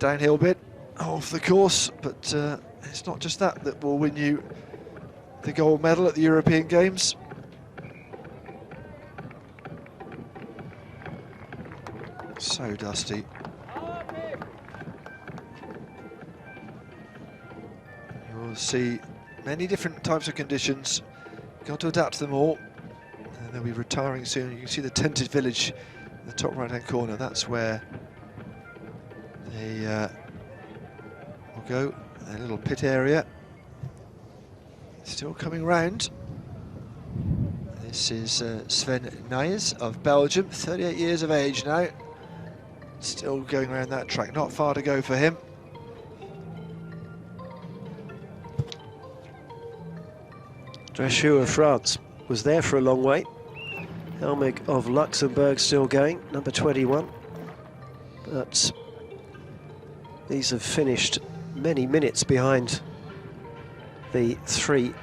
downhill bit of the course, but it's not just that will win you the gold medal at the European Games. So dusty. You'll see many different types of conditions. Got to adapt to them all. And they'll be retiring soon. You can see the tented village in the top right-hand corner. That's where they will go. A little pit area. Still coming round. This is Sven Nys of Belgium, 38 years of age now. Still going around that track, not far to go for him. Drechou of France was there for a long way. Helmig of Luxembourg still going, number 21. But these have finished many minutes behind the three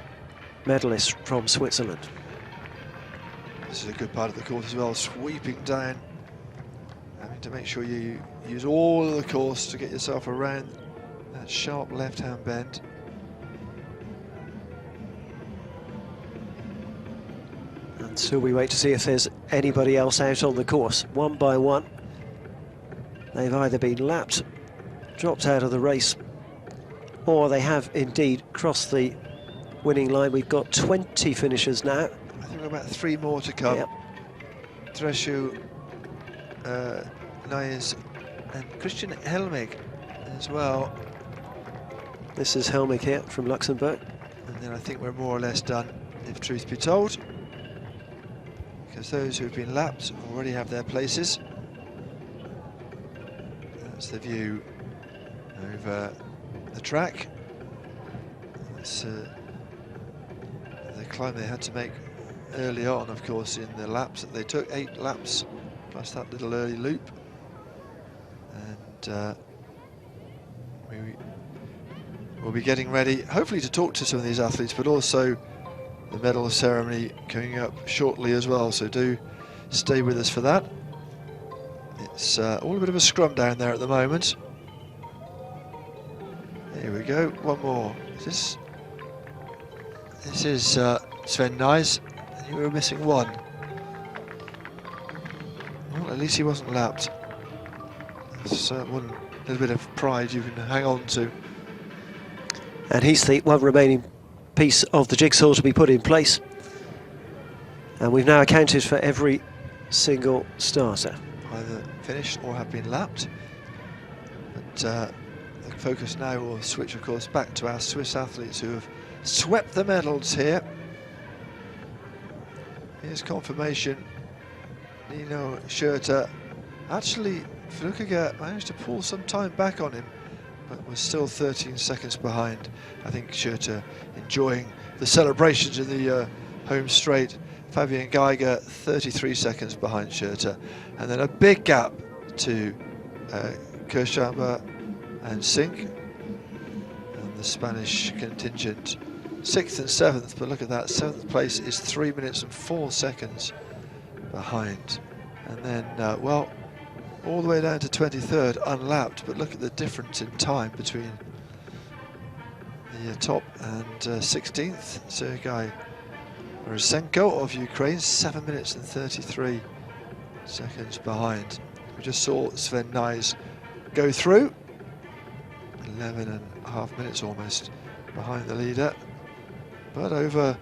medalists from Switzerland. This is a good part of the course as well, sweeping down. Having to make sure you use all of the course to get yourself around that sharp left-hand bend. And so we wait to see if there's anybody else out on the course. One by one, they've either been lapped, dropped out of the race, or they have indeed crossed the winning line. We've got 20 finishers now. I think we've about 3 more to come. Yep. Drechou, Nys and Christian Helmig as well. This is Helmig here from Luxembourg. And then I think we're more or less done, if truth be told, because those who've been lapped already have their places. That's the view over the track. It's the climb they had to make early on, of course, in the laps that they took, 8 laps plus that little early loop. And we'll be getting ready, hopefully, to talk to some of these athletes, but also the medal ceremony coming up shortly as well, so do stay with us for that. It's all a bit of a scrum down there at the moment. Here we go, one more. This is Sven Nys. think we were missing one. Well, at least he wasn't lapped. That's one little bit of pride you can hang on to. And he's the one remaining piece of the jigsaw to be put in place. And we've now accounted for every single starter. Either finished or have been lapped. But the focus now will switch, of course, back to our Swiss athletes who have swept the medals here. Here's confirmation. Nino Schurter. Actually, Flukiger managed to pull some time back on him, but was still 13 seconds behind. I think Schurter enjoying the celebrations in the home straight. Fabian Geiger 33 seconds behind Schurter, and then a big gap to Kirschamber and Sink, and the Spanish contingent 6th and 7th, but look at that, 7th place is 3 minutes and 4 seconds behind. And then, well, all the way down to 23rd, unlapped, but look at the difference in time between the top and 16th. Sergei Rosenko of Ukraine, 7 minutes and 33 seconds behind. We just saw Sven Nys go through, 11.5 minutes almost behind the leader, but over,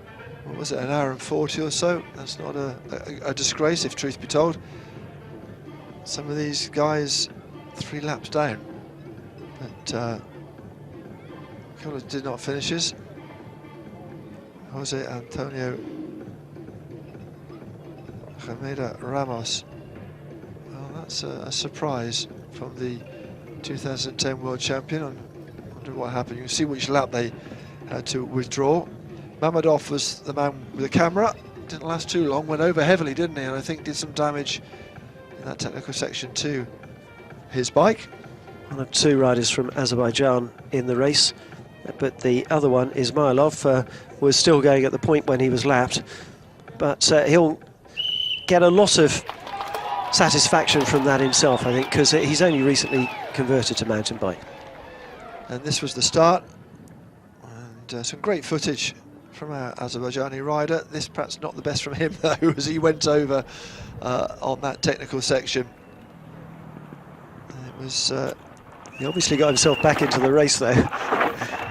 what was it, an hour and 40 or so. That's not a disgrace, if truth be told. Some of these guys 3 laps down, but a couple did not finishes. Jose Antonio Jameda Ramos. Well, that's a surprise from the 2010 world champion. I wonder what happened. You can see which lap they had to withdraw. Mammadov was the man with the camera. Didn't last too long, went over heavily, didn't he? And I think did some damage in that technical section to his bike. One of 2 riders from Azerbaijan in the race, but the other one, Ismailov, was still going at the point when he was lapped, but he'll get a lot of satisfaction from that himself, I think, because he's only recently converted to mountain bike. And this was the start, and some great footage from our Azerbaijani rider. This perhaps not the best from him though, as he went over on that technical section. It was he obviously got himself back into the race though,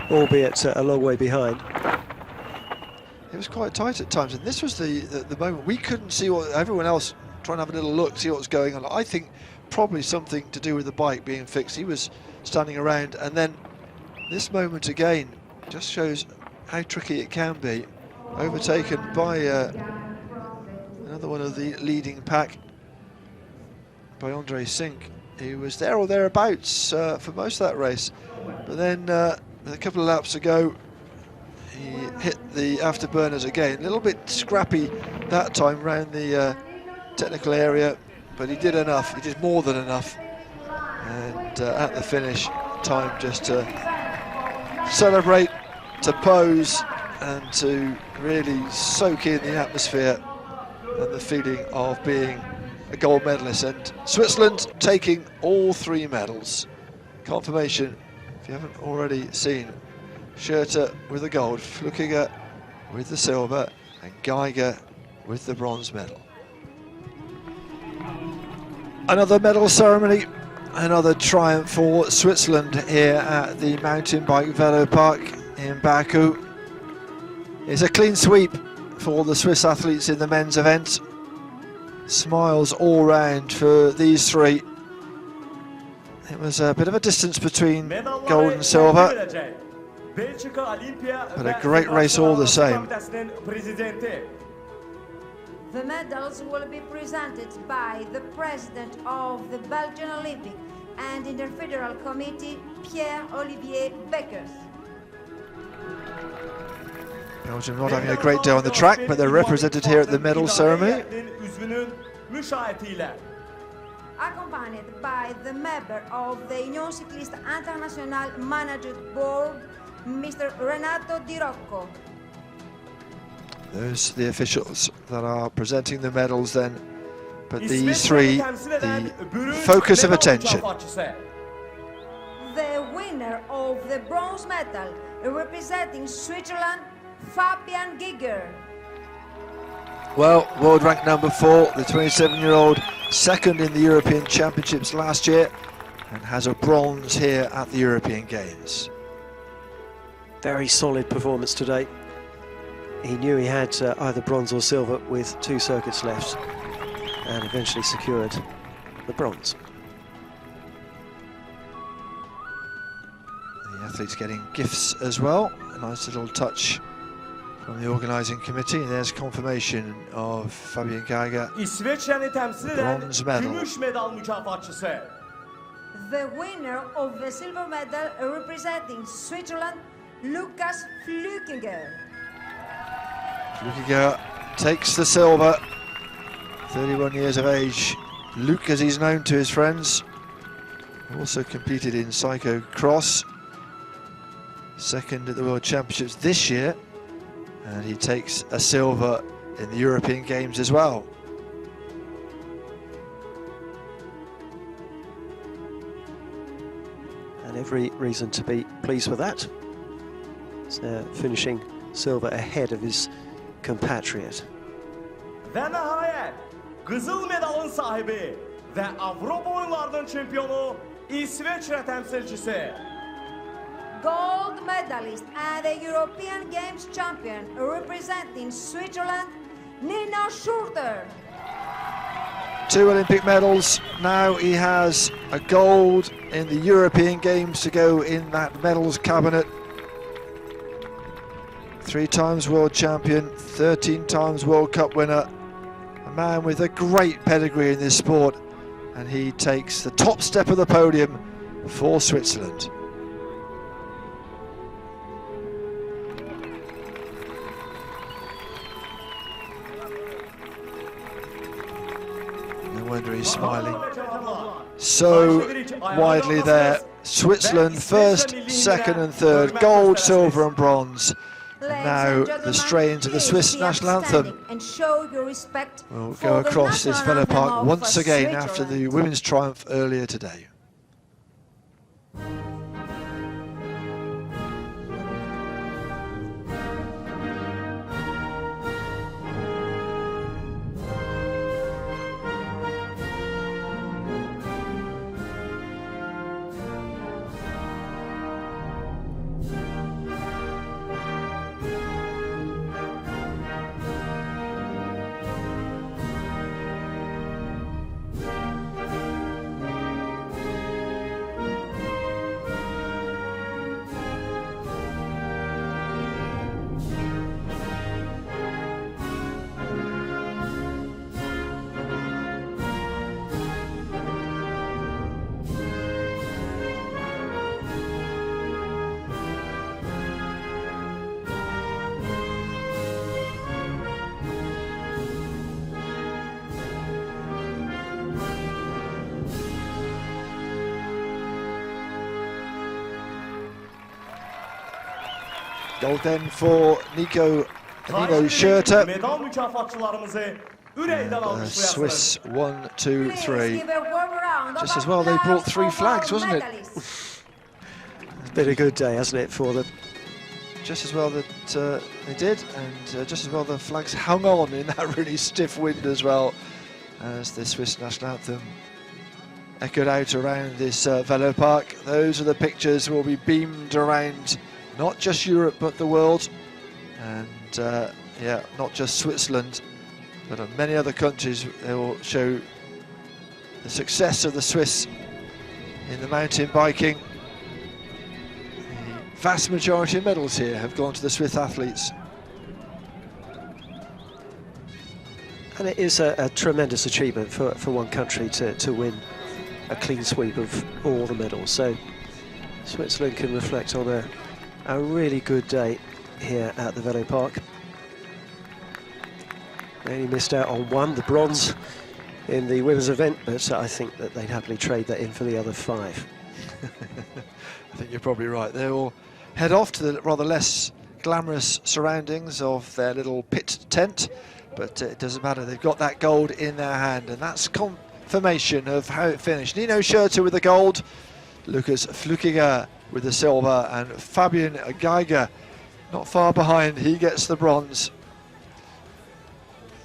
albeit a long way behind. It was quite tight at times, and this was the moment we couldn't see what everyone else trying to have a little look, see what was going on. I think probably something to do with the bike being fixed. He was standing around, and then this moment again just shows how tricky it can be. Overtaken by another one of the leading pack, by Andre Sink. He was there or thereabouts for most of that race, but then with a couple of laps to go, he hit the afterburners again. A little bit scrappy that time around the technical area, but he did enough. He did more than enough, and at the finish, time just to celebrate, to pose, and to really soak in the atmosphere and the feeling of being a gold medalist. And Switzerland taking all 3 medals. Confirmation, if you haven't already seen, Schurter with the gold, Flukiger with the silver, and Geiger with the bronze medal. Another medal ceremony, another triumph for Switzerland here at the mountain bike velo park in Baku. It's a clean sweep for the Swiss athletes in the men's event. Smiles all round for these 3. It was a bit of a distance between gold and silver, but a great race all the same. The medals will be presented by the president of the Belgian Olympic and Interfederal Committee, Pierre-Olivier Beckers. Belgium not having a great day on the track, but they're represented here at the medal ceremony. Accompanied by the member of the Union Cycliste International Management Board, Mr. Renato Di Rocco. Those are the officials that are presenting the medals then, but these 3, the focus of attention. The winner of the bronze medal, representing Switzerland, Fabian Geiger. Well, world rank number 4, the 27-year-old, second in the European Championships last year, and has a bronze here at the European Games. Very solid performance today. He knew he had either bronze or silver with 2 circuits left, and eventually secured the bronze. The athletes getting gifts as well. A nice little touch from the organising committee. And there's confirmation of Fabian Geiger, İsveç'ini temsil eden bronze medal. gümüş medal mükafatçısı. The winner of the silver medal representing Switzerland, Lukas Flückiger. Flückiger takes the silver, 31 years of age. Luke, as he's known to his friends, also competed in cyclocross, second at the World Championships this year, and he takes a silver in the European Games as well. And every reason to be pleased with that. He's finishing silver ahead of his compatriot. Ve nihayet kızıl medalın sahibi ve Avrupa oyunlarının şampiyonu İsveçre temsilcisi. Gold medalist and the European Games champion representing Switzerland, Nino. 2 Olympic medals. Now he has a gold in the European Games to go in that medals cabinet. 3 times world champion, 13 times World Cup winner. A man with a great pedigree in this sport, and he takes the top step of the podium for Switzerland. No wonder he's smiling so widely there. Switzerland first, second and third, gold, silver and bronze. And now the strains of the Swiss national anthem will go across this velopark once again after the women's triumph earlier today. Gold then for Nino Schurter. Medal mükafatçılarımızı yüreğden alkışlayasınız. Swiss 1, 2, 3. Just as well they brought 3 flags, wasn't it? It's been a good day, hasn't it, for them? Just as well that they did, and just as well the flags hung on in that really stiff wind as well, as the Swiss national anthem echoed out around this velopark. Those are the pictures will be beamed around not just Europe but the world, and yeah, not just Switzerland but many other countries. They will show the success of the Swiss in the mountain biking. The vast majority of medals here have gone to the Swiss athletes. And it is a tremendous achievement for one country to win a clean sweep of all the medals. So Switzerland can reflect on a really good day here at the velopark. They only missed out on 1, the bronze in the women's event, but I think that they'd happily trade that in for the other 5. I think you're probably right. They will head off to the rather less glamorous surroundings of their little pit tent, but it doesn't matter. They've got that gold in their hand, and that's confirmation of how it finished. Nino Schurter with the gold, Lukas Flückiger with the silver, and Fabian Geiger not far behind. He gets the bronze.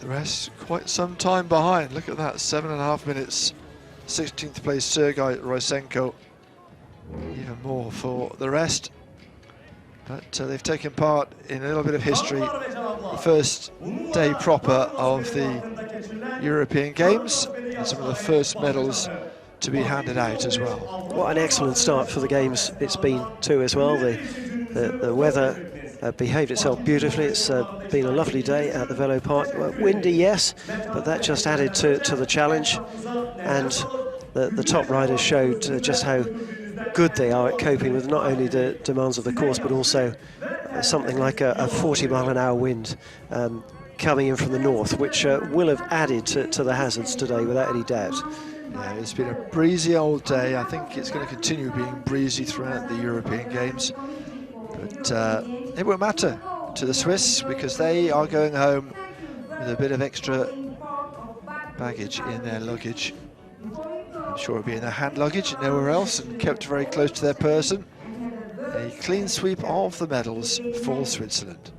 The rest quite some time behind. Look at that, 7.5 minutes. 16th place Sergei Roisenko. Even more for the rest. But they've taken part in a little bit of history. The first day proper of the European Games, and some of the first medals to be handed out as well. What an excellent start for the Games it's been too as well. The weather behaved itself beautifully. It's been a lovely day at the Velo Park. Well, windy, yes, but that just added to the challenge. And the top riders showed just how good they are at coping with not only the demands of the course, but also something like a 40-mile-an-hour wind coming in from the north, which will have added to the hazards today without any doubt. Yeah, it's been a breezy old day. I think it's going to continue being breezy throughout the European Games. But it won't matter to the Swiss, because they are going home with a bit of extra baggage in their luggage. I'm sure it'll be in their hand luggage and nowhere else, and kept very close to their person. A clean sweep of the medals for Switzerland.